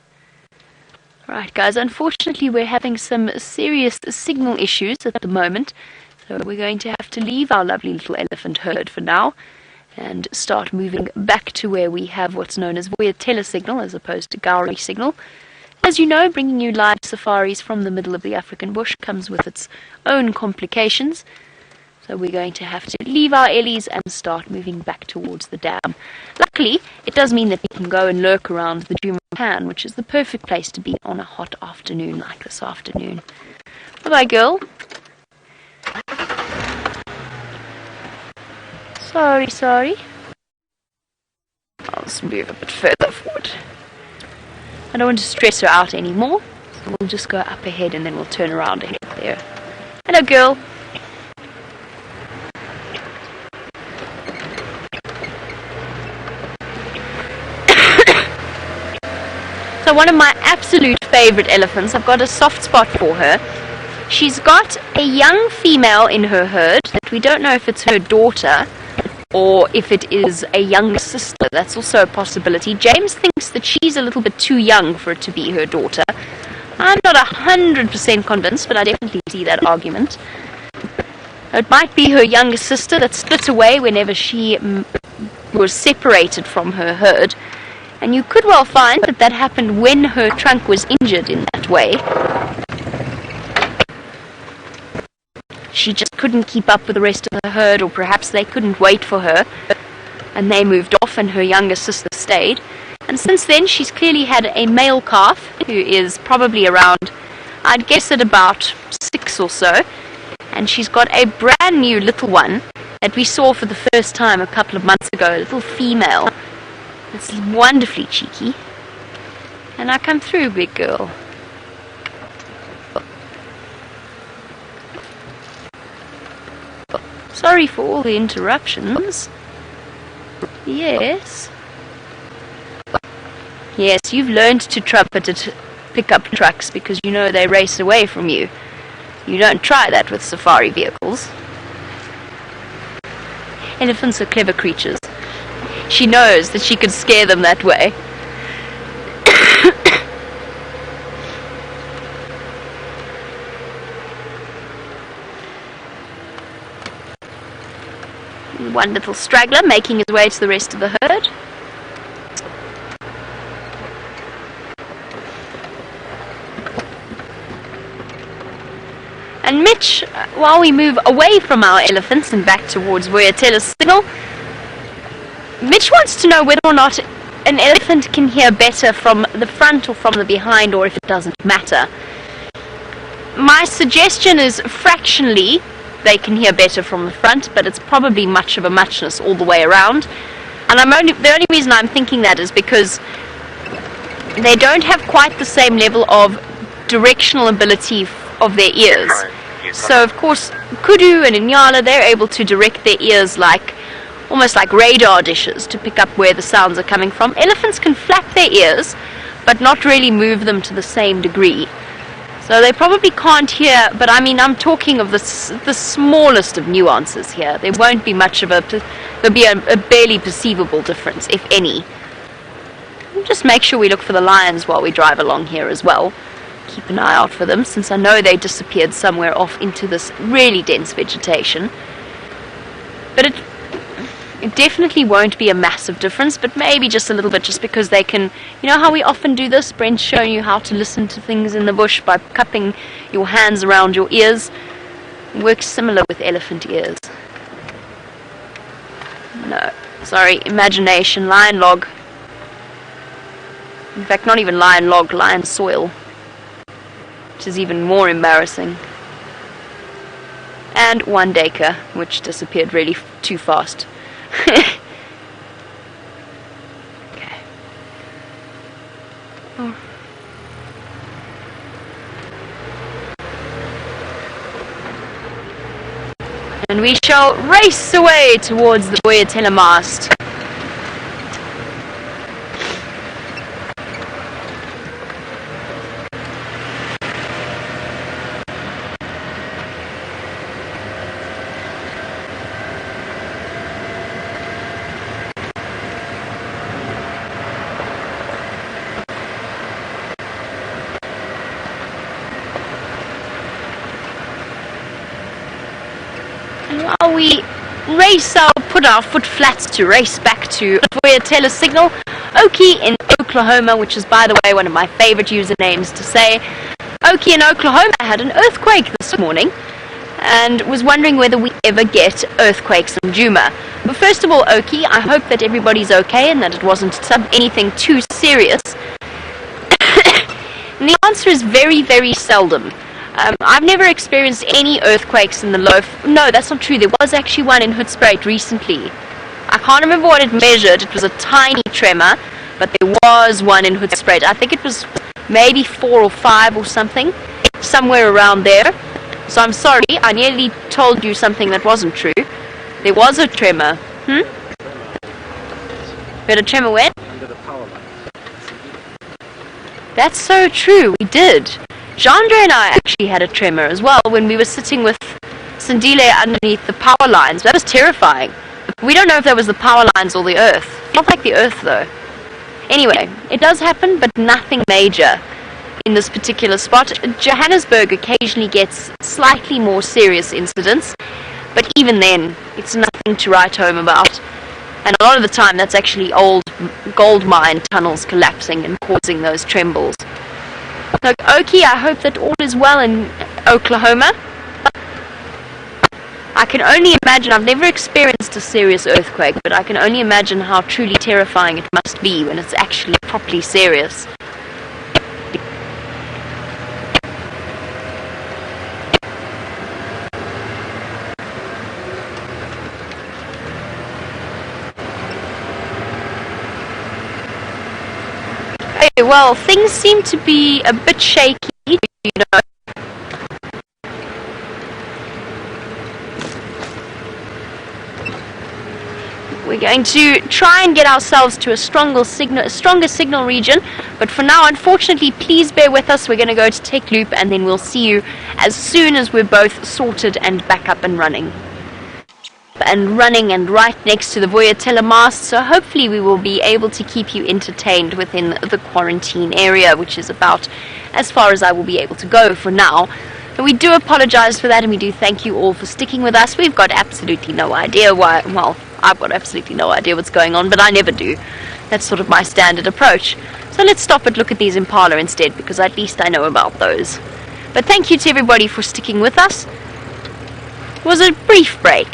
Speaker 2: Right, guys, unfortunately we're having some serious signal issues at the moment, so we're going to have to leave our lovely little elephant herd for now and start moving back to where we have what's known as weird telesignal as opposed to Gowrie signal. As you know, bringing you live safaris from the middle of the African bush comes with its own complications. So we're going to have to leave our Ellies and start moving back towards the dam. Luckily, it does mean that we can go and lurk around the Djuma pan, which is the perfect place to be on a hot afternoon like this afternoon. Bye-bye, girl. Sorry. I'll just move a bit further forward. I don't want to stress her out anymore, so we'll just go up ahead and then we'll turn around ahead there. Hello, girl. So one of my absolute favourite elephants, I've got a soft spot for her. She's got a young female in her herd that we don't know if it's her daughter or if it is a younger sister. That's also a possibility. James thinks that she's a little bit too young for it to be her daughter. I'm not 100% convinced, but I definitely see that argument. It might be her younger sister that split away whenever she was separated from her herd. And you could well find that that happened when her trunk was injured in that way. She just couldn't keep up with the rest of the herd, or perhaps they couldn't wait for her, and they moved off and her younger sister stayed. And since then, she's clearly had a male calf, who is probably around, I'd guess at about 6 or so, and she's got a brand new little one that we saw for the first time a couple of months ago, a little female. It's wonderfully cheeky. And I come through, big girl. Sorry for all the interruptions. Yes. Yes, you've learned to trumpet at pickup trucks because you know they race away from you. You don't try that with safari vehicles. Elephants are clever creatures. She knows that she could scare them that way. one little straggler making his way to the rest of the herd. And Mitch, while we move away from our elephants and back towards WildEarthTV's signal, Mitch wants to know whether or not an elephant can hear better from the front or from the behind, or if it doesn't matter. My suggestion is fractionally they can hear better from the front, but it's probably much of a muchness all the way around. And the only reason I'm thinking that is because they don't have quite the same level of directional ability of their ears. So of course Kudu and Inyala, they're able to direct their ears almost like radar dishes to pick up where the sounds are coming from. Elephants can flap their ears but not really move them to the same degree. So they probably can't hear, but I mean, I'm talking of the smallest of nuances here. There won't be much of there'll be a barely perceivable difference, if any. We'll just make sure we look for the lions while we drive along here as well. Keep an eye out for them, since I know they disappeared somewhere off into this really dense vegetation. But it definitely won't be a massive difference, but maybe just a little bit, just because they can, you know how we often do this? Brent's showing you how to listen to things in the bush by cupping your hands around your ears. It works similar with elephant ears. No, sorry, imagination, lion log. In fact, not even lion log, lion soil. Which is even more embarrassing. And one Dacre, which disappeared really too fast. Okay. Oh. And we shall race away towards the WildEarthTV mast. While we put our foot flats to race back to WildEarthTV signal, Okie in Oklahoma, which is, by the way, one of my favorite usernames to say. Okie in Oklahoma had an earthquake this morning and was wondering whether we ever get earthquakes in Djuma. But first of all, Okie, I hope that everybody's okay and that it wasn't anything too serious. And the answer is very, very seldom. I've never experienced any earthquakes in the low... No, that's not true. There was actually one in Hoedspruit recently. I can't remember what it measured. It was a tiny tremor, but there was one in Hoedspruit. I think it was maybe 4 or 5 or something, somewhere around there. So I'm sorry, I nearly told you something that wasn't true. There was a tremor. We had a tremor when?
Speaker 3: Under the power line.
Speaker 2: That's so true, we did. Chandra and I actually had a tremor as well when we were sitting with Sandile underneath the power lines. That was terrifying. We don't know if that was the power lines or the earth. Not like the earth though. Anyway, it does happen, but nothing major in this particular spot. Johannesburg occasionally gets slightly more serious incidents, but even then, it's nothing to write home about. And a lot of the time, that's actually old gold mine tunnels collapsing and causing those trembles. So, Okie, I hope that all is well in Oklahoma. I can only imagine, I've never experienced a serious earthquake, but I can only imagine how truly terrifying it must be when it's actually properly serious. Okay, well, things seem to be a bit shaky, you know. We're going to try and get ourselves to a stronger signal region, but for now, unfortunately, please bear with us. We're going to go to Tech Loop, and then we'll see you as soon as we're both sorted and back up and running. And right next to the WildEarthTV mast, so hopefully we will be able to keep you entertained within the quarantine area, which is about as far as I will be able to go for now. And we do apologize for that, and we do thank you all for sticking with us. We've got absolutely no idea why, well, I've got absolutely no idea what's going on, but I never do. That's sort of my standard approach. So let's stop and look at these impala instead, because at least I know about those. But thank you to everybody for sticking with us. It was a brief break.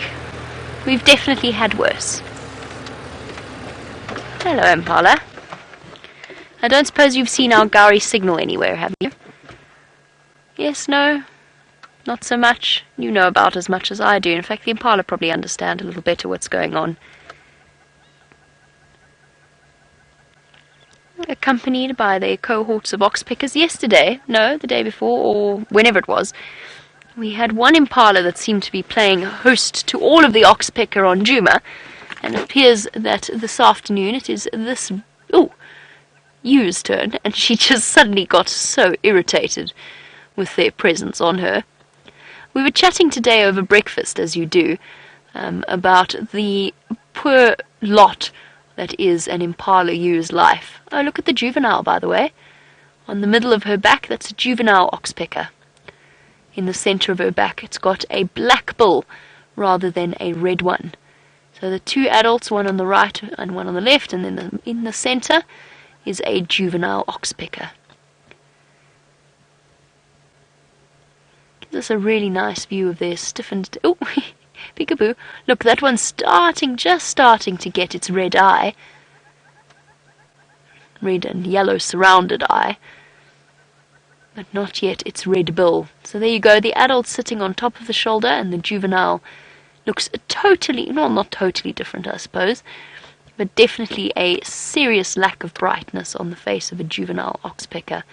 Speaker 2: We've definitely had worse. Hello, Impala. I don't suppose you've seen our Gowrie signal anywhere, have you? Yes, no? Not so much. You know about as much as I do. In fact, the Impala probably understand a little better what's going on. Accompanied by their cohorts of Oxpeckers yesterday, no, the day before, or whenever it was, we had one Impala that seemed to be playing host to all of the Oxpecker on Djuma, and it appears that this afternoon it is this ew's turn, and she just suddenly got so irritated with their presence on her. We were chatting today over breakfast, as you do, about the poor lot that is an Impala ew's life. Oh, look at the juvenile, by the way. On the middle of her back, that's a juvenile Oxpecker. In the center of her back, it's got a black bill rather than a red one. So the two adults, one on the right and one on the left, and then in the center is a juvenile Oxpecker. Gives us a really nice view of their stiffened... Oh, peekaboo. Look, that one's just starting to get its red eye. Red and yellow surrounded eye. But not yet its red bill. So there you go, the adult sitting on top of the shoulder, and the juvenile looks totally, well, not totally different, I suppose, but definitely a serious lack of brightness on the face of a juvenile Oxpecker.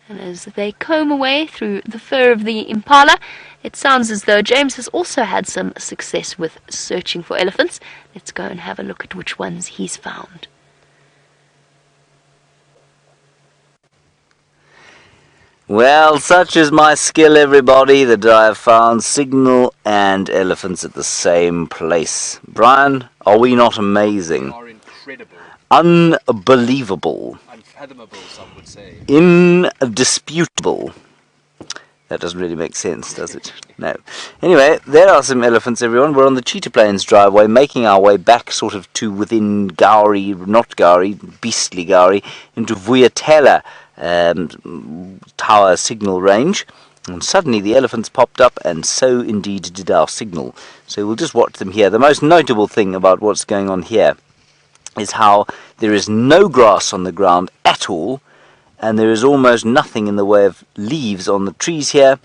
Speaker 2: And as they comb away through the fur of the Impala, it sounds as though James has also had some success with searching for elephants. Let's go and have a look at which ones he's found.
Speaker 1: Well, such is my skill, everybody, that I have found signal and elephants at the same place. Brian, are we not amazing?
Speaker 3: You are incredible.
Speaker 1: Unbelievable.
Speaker 3: Unfathomable, some would say.
Speaker 1: Indisputable. That doesn't really make sense, does it? No. Anyway, there are some elephants, everyone. We're on the Cheetah Plains driveway, making our way back sort of to within Gowrie, not Gowrie, beastly Gowrie, into Vuyatela tower signal range. And suddenly the elephants popped up, and so indeed did our signal. So we'll just watch them here. The most notable thing about what's going on here is how there is no grass on the ground at all, and there is almost nothing in the way of leaves on the trees here.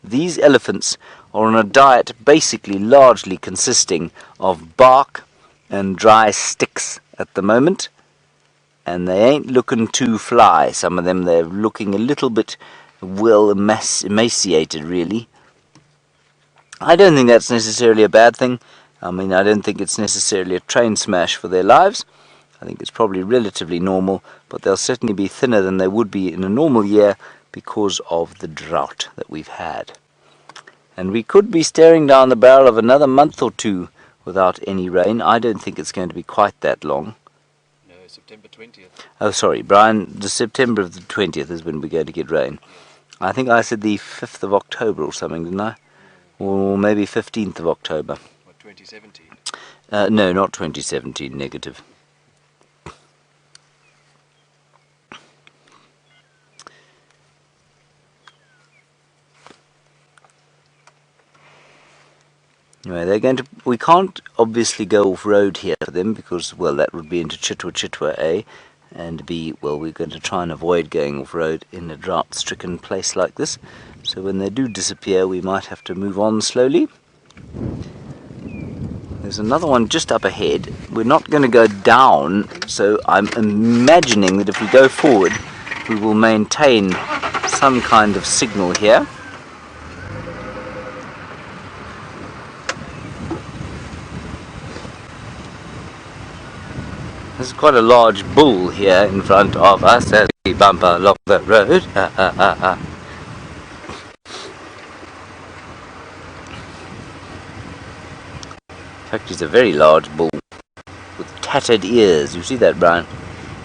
Speaker 1: These elephants are on a diet basically largely consisting of bark and dry sticks at the moment, and they ain't looking too fly. Some of them, they're looking a little bit well emaciated, really. I don't think that's necessarily a bad thing. I mean, I don't think it's necessarily a train smash for their lives. I think it's probably relatively normal, but they'll certainly be thinner than they would be in a normal year because of the drought that we've had. And we could be staring down the barrel of another month or two without any rain. I don't think it's going to be quite that long.
Speaker 3: No, September 20th.
Speaker 1: Oh, sorry, Brian, the September of the 20th is when we're going to get rain. I think I said the 5th of October or something, didn't I? Or maybe 15th of October.
Speaker 3: What, 2017?
Speaker 1: No, not 2017, negative. Anyway, they're going to. We can't obviously go off road here for them because, well, that would be into Chitwa, A, and B, well, we're going to try and avoid going off road in a drought-stricken place like this. So when they do disappear, we might have to move on slowly. There's another one just up ahead. We're not going to go down, so I'm imagining that if we go forward, we will maintain some kind of signal here. There's quite a large bull here in front of us as we bump along the road. In fact, he's a very large bull with tattered ears. You see that, Brian?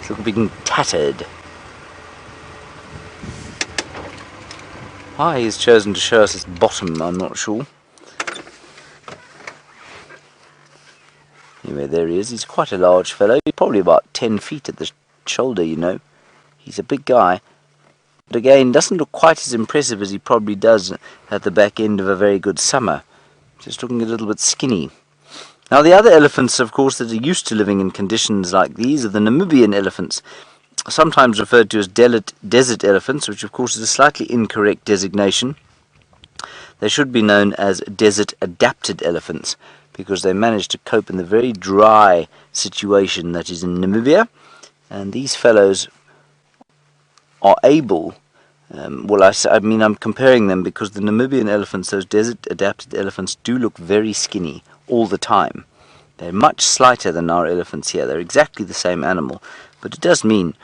Speaker 1: He's looking tattered. Why he's chosen to show us his bottom, I'm not sure. Anyway, there he is. He's quite a large fellow. He's probably about 10 feet at the shoulder, you know. He's a big guy. But again, doesn't look quite as impressive as he probably does at the back end of a very good summer. Just looking a little bit skinny. Now, the other elephants, of course, that are used to living in conditions like these are the Namibian elephants, sometimes referred to as desert elephants, which, of course, is a slightly incorrect designation. They should be known as desert-adapted elephants, because they manage to cope in the very dry situation that is in Namibia. And these fellows are able, I mean I'm comparing them because the Namibian elephants, those desert-adapted elephants, do look very skinny all the time. They're much slighter than our elephants here. They're exactly the same animal, but it does mean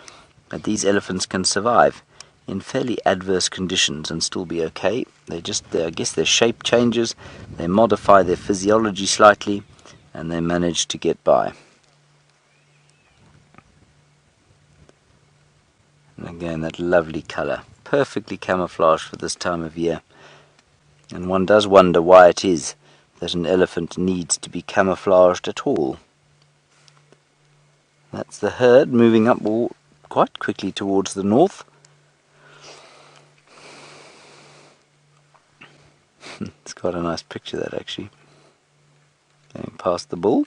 Speaker 1: that these elephants can survive in fairly adverse conditions and still be okay. I guess their shape changes, they modify their physiology slightly, and they manage to get by. And again, that lovely colour, perfectly camouflaged for this time of year. And one does wonder why it is that an elephant needs to be camouflaged at all. That's the herd moving up quite quickly towards the north. It's quite a nice picture, that, actually. Going past the bull.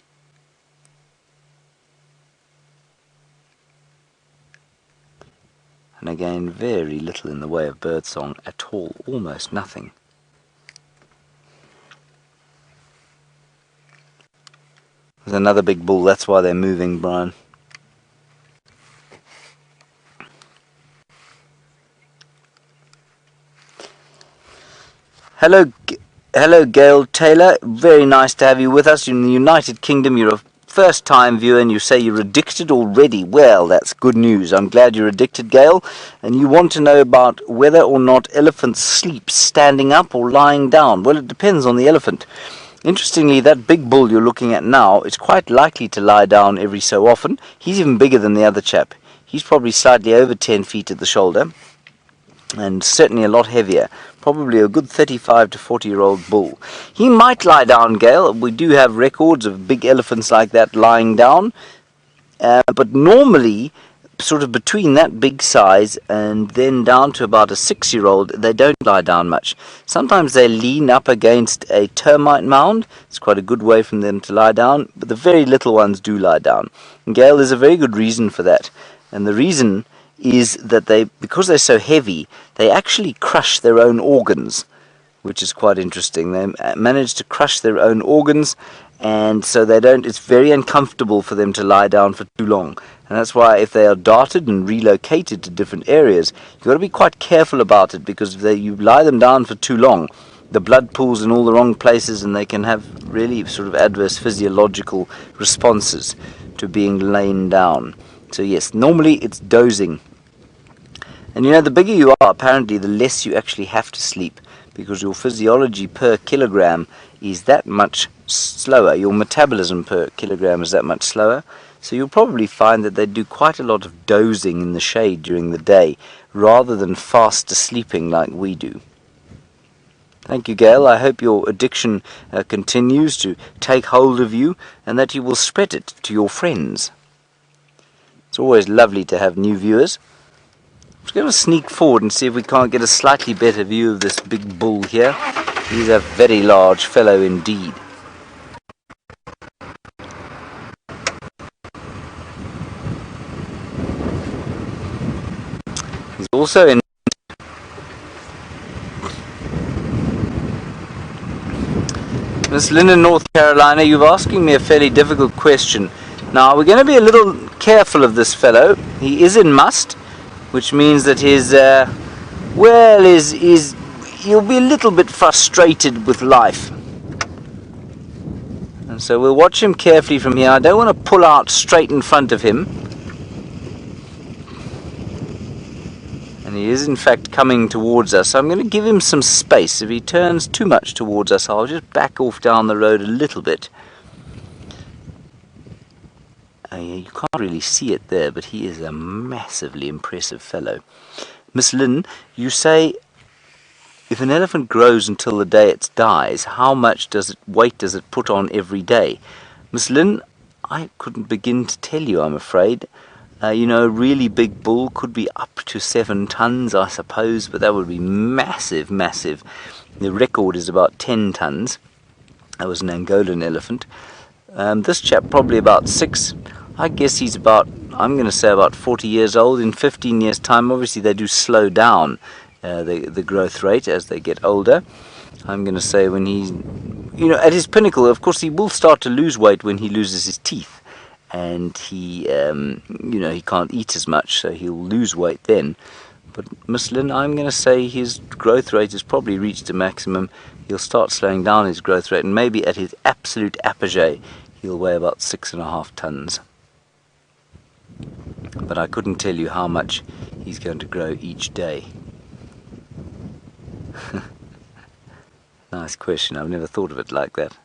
Speaker 1: And again, very little in the way of birdsong at all, almost nothing. There's another big bull, that's why they're moving, Brian. Hello, Gail Taylor. Very nice to have you with us. You're in the United Kingdom. You're a first-time viewer, and you say you're addicted already. Well, that's good news. I'm glad you're addicted, Gail. And you want to know about whether or not elephants sleep standing up or lying down. Well, it depends on the elephant. Interestingly, that big bull you're looking at now is quite likely to lie down every so often. He's even bigger than the other chap. He's probably slightly over 10 feet at the shoulder, and certainly a lot heavier. Probably a good 35 to 40-year-old bull. He might lie down, Gail. We do have records of big elephants like that lying down. But normally, sort of between that big size and then down to about a 6-year-old, they don't lie down much. Sometimes they lean up against a termite mound. It's quite a good way for them to lie down. But the very little ones do lie down. And Gail, there's a very good reason for that. And the reason is that because they're so heavy, they actually crush their own organs, which is quite interesting. They manage to crush their own organs, and so it's very uncomfortable for them to lie down for too long. And that's why if they are darted and relocated to different areas, you've got to be quite careful about it, because if you lie them down for too long, the blood pools in all the wrong places, and they can have really sort of adverse physiological responses to being lain down. So yes, normally it's dozing. And you know, the bigger you are, apparently, the less you actually have to sleep, because your physiology per kilogram is that much slower. Your metabolism per kilogram is that much slower. So you'll probably find that they do quite a lot of dozing in the shade during the day, rather than fast sleeping like we do. Thank you, Gail. I hope your addiction continues to take hold of you, and that you will spread it to your friends. It's always lovely to have new viewers. I'm just going to sneak forward and see if we can't get a slightly better view of this big bull here. He's a very large fellow indeed. He's also in Miss Lynn in North Carolina. You're asking me a fairly difficult question. Now, we're going to be a little careful of this fellow. He is in must, which means that his, he'll be a little bit frustrated with life. And so we'll watch him carefully from here. I don't want to pull out straight in front of him. And he is in fact coming towards us. So I'm going to give him some space. If he turns too much towards us, I'll just back off down the road a little bit. You can't really see it there, but he is a massively impressive fellow. Miss Lynn, you say if an elephant grows until the day it dies, how much weight does it put on every day? Miss Lynn, I couldn't begin to tell you, I'm afraid. You know, a really big bull could be up to 7 tons, I suppose, but that would be massive, massive. The record is about 10 tons. That was an Angolan elephant. This chap probably about 6. I guess he's about, I'm going to say about 40 years old. In 15 years' time, obviously they do slow down the growth rate as they get older. I'm going to say when he's, you know, at his pinnacle, of course he will start to lose weight when he loses his teeth. And he, you know, he can't eat as much, so he'll lose weight then. But Miss Lynn, I'm going to say his growth rate has probably reached a maximum. He'll start slowing down his growth rate, and maybe at his absolute apogee, he'll weigh about 6.5 tons. But I couldn't tell you how much he's going to grow each day. Nice question. I've never thought of it like that.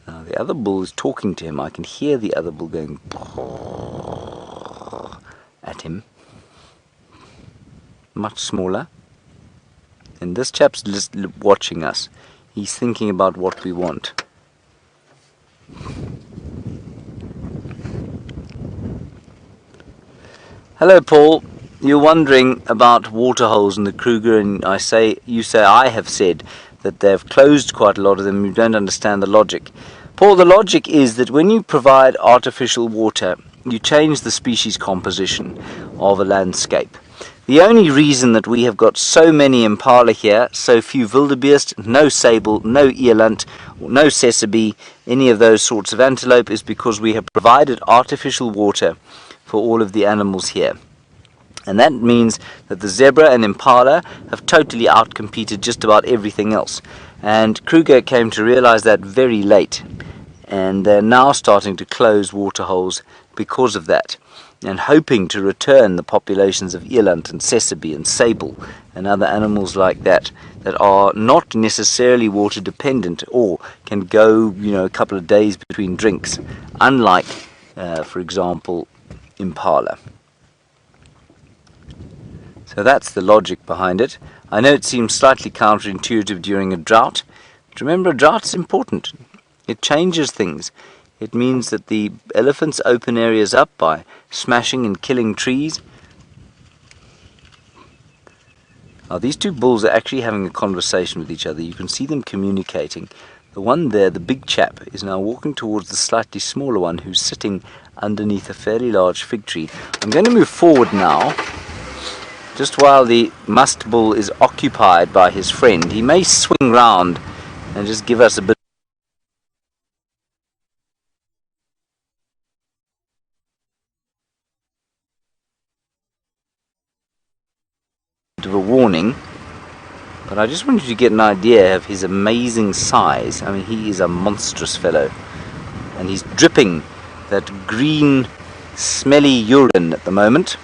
Speaker 1: Now the other bull is talking to him. I can hear the other bull going at him. Much smaller. And this chap's just watching us. He's thinking about what we want. Hello, Paul. You're wondering about waterholes in the Kruger, and you say I have said that they've closed quite a lot of them. You don't understand the logic. Paul, the logic is that when you provide artificial water, you change the species composition of a landscape. The only reason that we have got so many impala here, so few wildebeest, no sable, no eland, no sesame, any of those sorts of antelope, is because we have provided artificial water for all of the animals here. And that means that the zebra and impala have totally outcompeted just about everything else. And Kruger came to realize that very late. And they're now starting to close waterholes because of that, and hoping to return the populations of eland and sesame and sable and other animals like that that are not necessarily water dependent or can go, you know, a couple of days between drinks, unlike, for example, impala. So that's the logic behind it. I know it seems slightly counterintuitive during a drought, but remember, a drought is important. It changes things. It means that the elephants open areas up by smashing and killing trees. Now these two bulls are actually having a conversation with each other. You can see them communicating. The one there, the big chap, is now walking towards the slightly smaller one who's sitting underneath a fairly large fig tree. I'm going to move forward now, just while the musk bull is occupied by his friend. He may swing round and just give us a bit of a warning, but I just wanted you to get an idea of his amazing size. I mean, he is a monstrous fellow, and he's dripping that green smelly urine at the moment.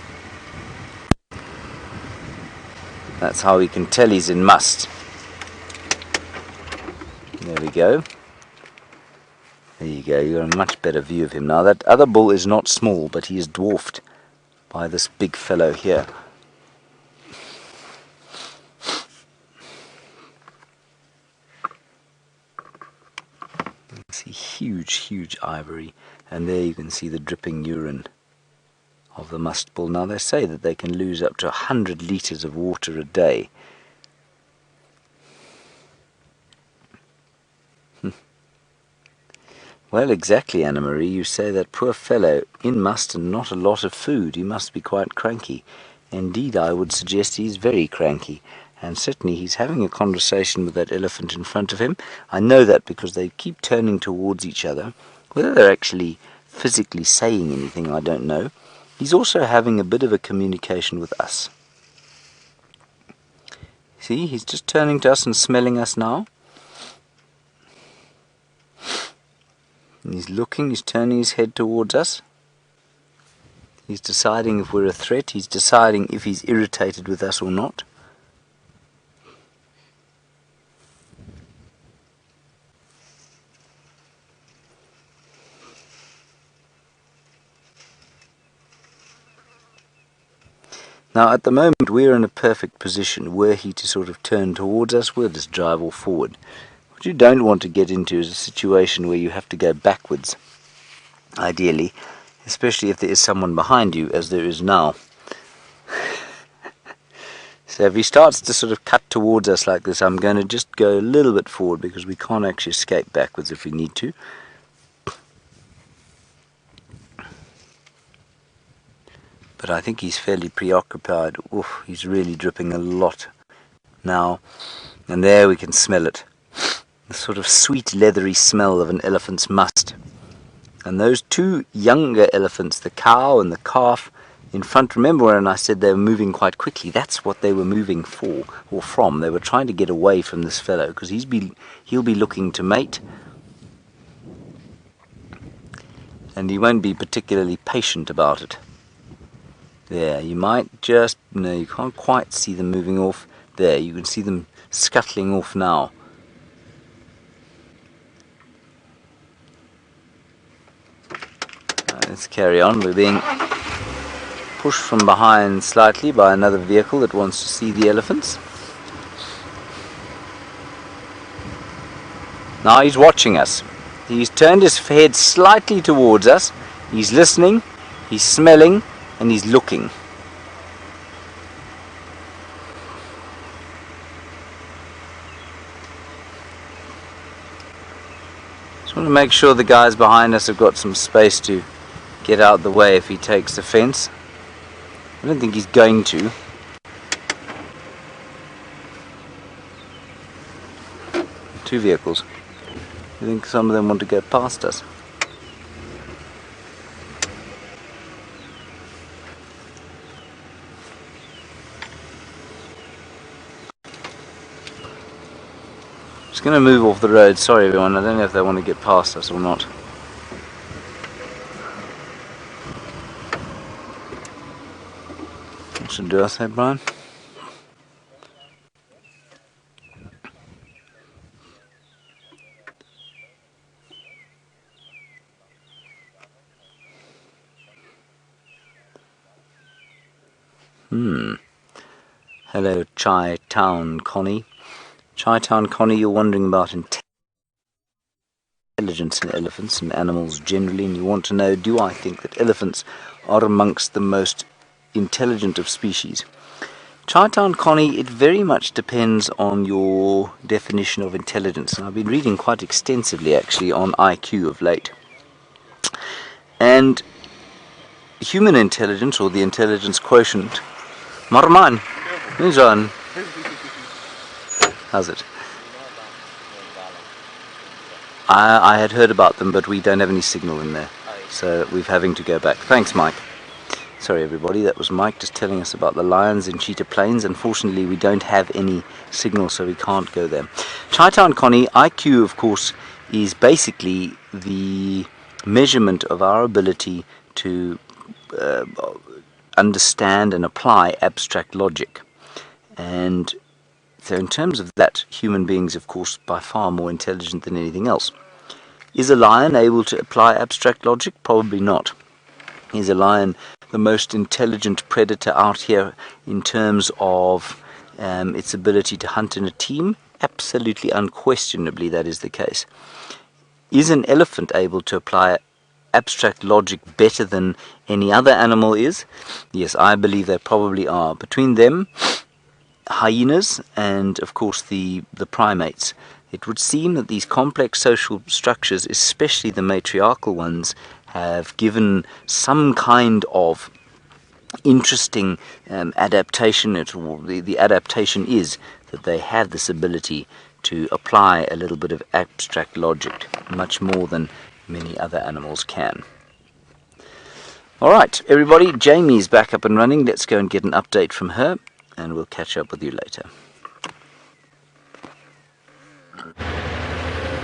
Speaker 1: That's how we can tell he's in must. There we go. There you go, you got a much better view of him. Now that other bull is not small, but he is dwarfed by this big fellow here. You can see huge ivory, and there you can see the dripping urine of the musk bull. Now they say that they can lose up to 100 litres of water a day. Well, exactly, Anna Marie. You say that poor fellow in must and not a lot of food. He must be quite cranky. Indeed, I would suggest he's very cranky. And certainly he's having a conversation with that elephant in front of him. I know that because they keep turning towards each other. Whether they're actually physically saying anything, I don't know. He's also having a bit of a communication with us. See, he's just turning to us and smelling us now. And he's looking, he's turning his head towards us. He's deciding if we're a threat, he's deciding if he's irritated with us or not. Now at the moment we're in a perfect position. Were he to sort of turn towards us, we'll just drive off forward. What you don't want to get into is a situation where you have to go backwards, ideally, especially if there is someone behind you, as there is now. So if he starts to sort of cut towards us like this, I'm going to just go a little bit forward because we can't actually escape backwards if we need to. But I think he's fairly preoccupied. Oof, he's really dripping a lot now. And there we can smell it. The sort of sweet leathery smell of an elephant's must. And those two younger elephants, the cow and the calf, in front, remember when I said they were moving quite quickly? That's what they were moving for, or from. They were trying to get away from this fellow, because he'll be looking to mate. And he won't be particularly patient about it. There, you might just, no, you can't quite see them moving off. There, you can see them scuttling off now. Let's carry on. We're being pushed from behind slightly by another vehicle that wants to see the elephants. Now he's watching us. He's turned his head slightly towards us. He's listening, he's smelling, and he's looking. Just want to make sure the guys behind us have got some space to get out the way if he takes the fence. I don't think he's going to. Two vehicles. I think some of them want to go past us. Just going to move off the road. Sorry everyone, I don't know if they want to get past us or not. What should do I say, Brian? Hello, Chai Town Connie. Chai Town Connie, you're wondering about intelligence in elephants and animals generally, and you want to know, do I think that elephants are amongst the most intelligent of species? Chai Town Connie, it very much depends on your definition of intelligence, and I've been reading quite extensively actually on IQ of late. And human intelligence, or the intelligence quotient, Marman, how's it? I had heard about them, but we don't have any signal in there, so we're having to go back. Thanks, Mike. Sorry everybody, that was Mike just telling us about the lions in Cheetah Plains. Unfortunately, we don't have any signal, so we can't go there. Chai Town Connie, IQ, of course, is basically the measurement of our ability to understand and apply abstract logic. And so in terms of that, human beings, of course, by far more intelligent than anything else. Is a lion able to apply abstract logic? Probably not. Is a lion the most intelligent predator out here in terms of its ability to hunt in a team? Absolutely, unquestionably, that is the case. Is an elephant able to apply abstract logic better than any other animal is? Yes, I believe they probably are. Between them, hyenas, and of course the primates, it would seem that these complex social structures, especially the matriarchal ones, have given some kind of interesting adaptation. The adaptation is that they have this ability to apply a little bit of abstract logic, much more than many other animals can. Alright, everybody, Jamie's back up and running. Let's go and get an update from her, and we'll catch up with you later.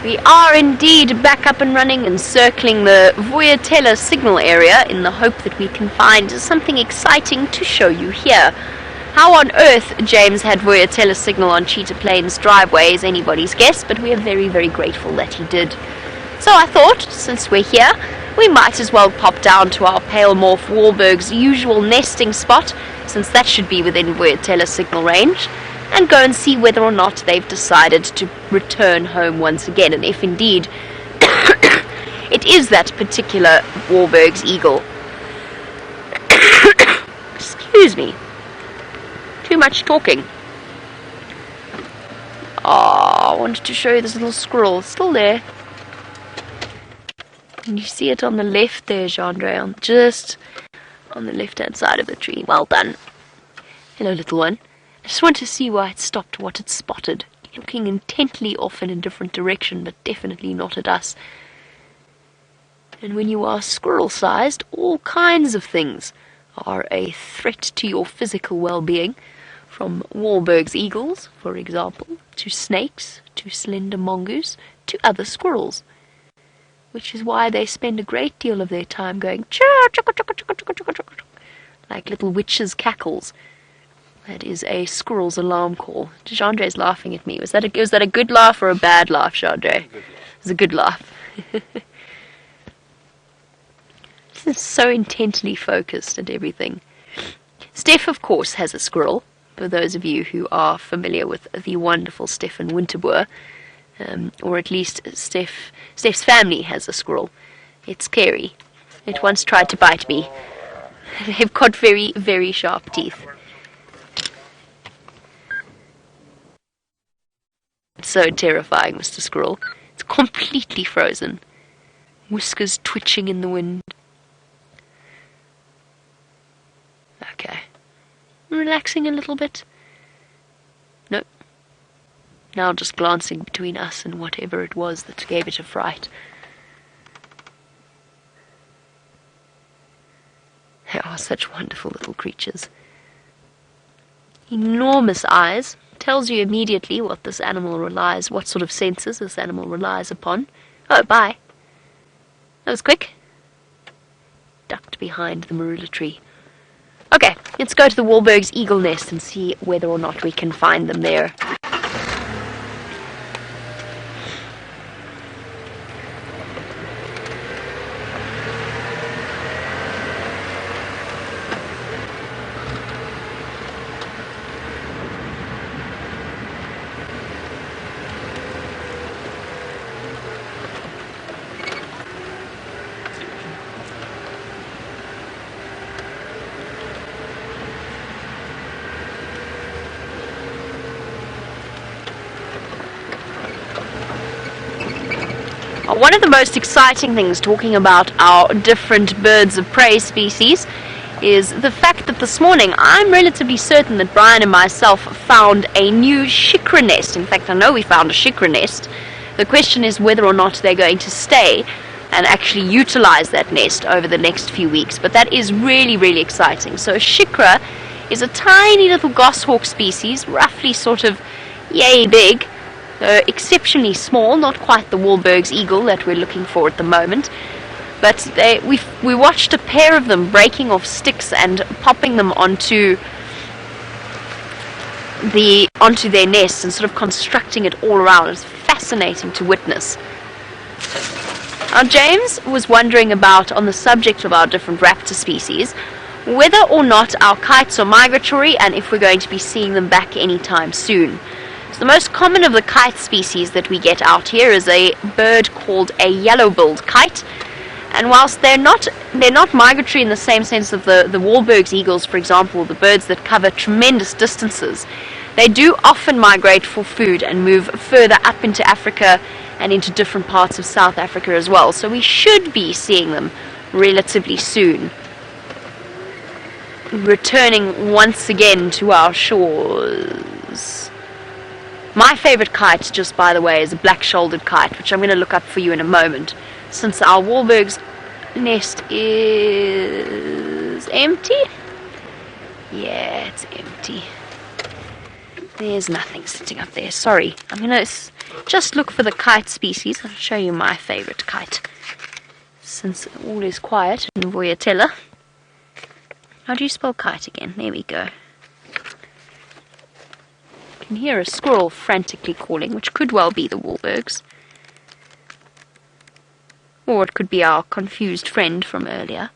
Speaker 2: We are indeed back up and running and circling the WildEarthTV signal area in the hope that we can find something exciting to show you here. How on earth James had WildEarthTV signal on Cheetah Plains driveway is anybody's guess, but we are very, very grateful that he did. So I thought, since we're here, we might as well pop down to our pale Morph Wahlbergs' usual nesting spot, since that should be within WildEarthTV signal range. and go and see whether or not they've decided to return home once again, and if indeed it is that particular Wahlbergs eagle. Excuse me. Too much talking. Oh, I wanted to show you this little squirrel. It's still there. And you see it on the left there, Jean-Dre, just on the left-hand side of the tree. Well done. Hello, little one. I just want to see why it stopped, what it spotted. Looking intently off in a different direction, but definitely not at us. And when you are squirrel-sized, all kinds of things are a threat to your physical well-being, from Wahlbergs eagles, for example, to snakes, to slender mongoose, to other squirrels, which is why they spend a great deal of their time going like little witches' cackles. That is a squirrel's alarm call. Chandre's laughing at me. Was that a good laugh or a bad laugh, Chandre? It was a good laugh. This is so intently focused and everything. Steph, of course, has a squirrel. For those of you who are familiar with the wonderful Stefan Winterboer, or at least Steph's family has a squirrel. It's scary. It once tried to bite me. They've got very, very sharp teeth. It's so terrifying, Mr. Squirrel. It's completely frozen. Whiskers twitching in the wind. Okay. Relaxing a little bit. Nope. Now just glancing between us and whatever it was that gave it a fright. They are such wonderful little creatures. Enormous eyes. Tells you immediately what this animal relies, what sort of senses this animal relies upon. Oh, bye. That was quick. Ducked behind the marula tree. Okay, let's go to the Wahlbergs eagle nest and see whether or not we can find them there. One of the most exciting things talking about our different birds of prey species is the fact that this morning I'm relatively certain that Brian and myself found a new shikra nest. In fact, I know we found a shikra nest. The question is whether or not they're going to stay and actually utilize that nest over the next few weeks. But that is really, really exciting. So a shikra is a tiny little goshawk species, roughly sort of yay big. Exceptionally small, not quite the Wahlbergs eagle that we're looking for at the moment, but we watched a pair of them breaking off sticks and popping them onto their nest and sort of constructing it all around. It's fascinating to witness. Now, James was wondering about, on the subject of our different raptor species, whether or not our kites are migratory and if we're going to be seeing them back anytime soon. The most common of the kite species that we get out here is a bird called a yellow-billed kite, and whilst they're not migratory in the same sense of the Wahlbergs eagles, for example, the birds that cover tremendous distances, they do often migrate for food and move further up into Africa and into different parts of South Africa as well. So we should be seeing them relatively soon, returning once again to our shores. My favourite kite, just by the way, is a black-shouldered kite, which I'm going to look up for you in a moment, since our Wahlbergs nest is empty. Yeah, it's empty. There's nothing sitting up there. Sorry. I'm going to just look for the kite species. I'll show you my favourite kite, since all is quiet in Voyatella. How do you spell kite again? There we go. You can hear a squirrel frantically calling, which could well be the Wahlbergs. Or it could be our confused friend from earlier.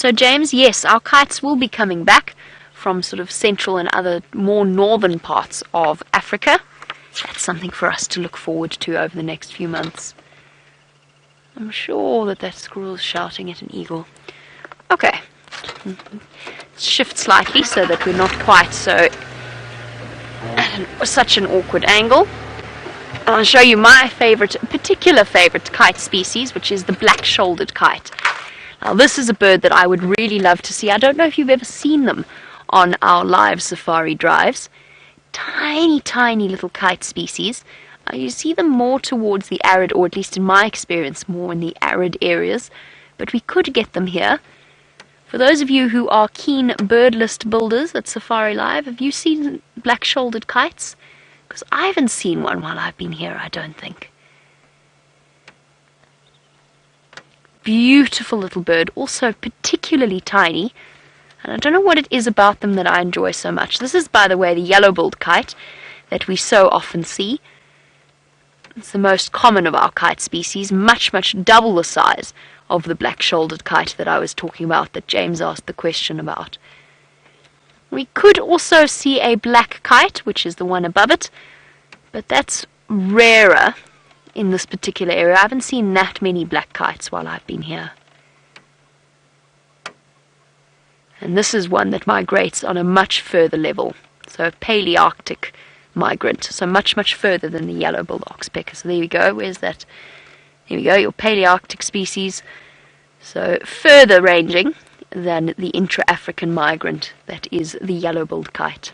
Speaker 2: So James, yes, our kites will be coming back from sort of central and other more northern parts of Africa. That's something for us to look forward to over the next few months. I'm sure that squirrel's shouting at an eagle. Okay. Shift slightly so that we're not quite so at such an awkward angle. I'll show you my particular favorite kite species, which is the black-shouldered kite. Now this is a bird that I would really love to see. I don't know if you've ever seen them on our live safari drives. Tiny, tiny little kite species. You see them more towards the arid, or at least in my experience, more in the arid areas. But we could get them here. For those of you who are keen bird list builders at Safari Live, have you seen black-shouldered kites? Because I haven't seen one while I've been here, I don't think. Beautiful little bird, also particularly tiny. And I don't know what it is about them that I enjoy so much. This is, by the way, the yellow-billed kite that we so often see. It's the most common of our kite species, much, much double the size of the black-shouldered kite that I was talking about, that James asked the question about. We could also see a black kite, which is the one above it, but that's rarer in this particular area. I haven't seen that many black kites while I've been here. And this is one that migrates on a much further level, so a Palearctic migrant, so much, much further than the yellow-billed oxpecker. So there you go, where's that? Here we go, your Palearctic species, so further ranging than the intra-African migrant that is the yellow-billed kite.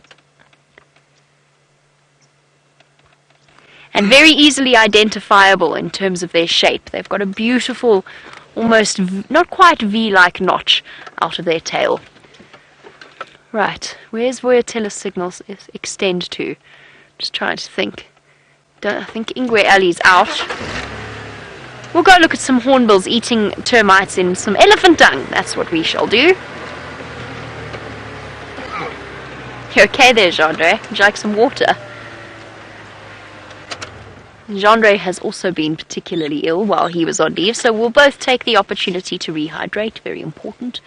Speaker 2: And very easily identifiable in terms of their shape. They've got a beautiful, almost not quite V-like notch out of their tail. Right, where's Voyatella signals extend to? Just trying to think. I think Ingwe Alley's out. We'll go look at some hornbills eating termites in some elephant dung. That's what we shall do. You okay there, Gendre? Would you like some water? Gendre has also been particularly ill while he was on leave, so we'll both take the opportunity to rehydrate. Very important.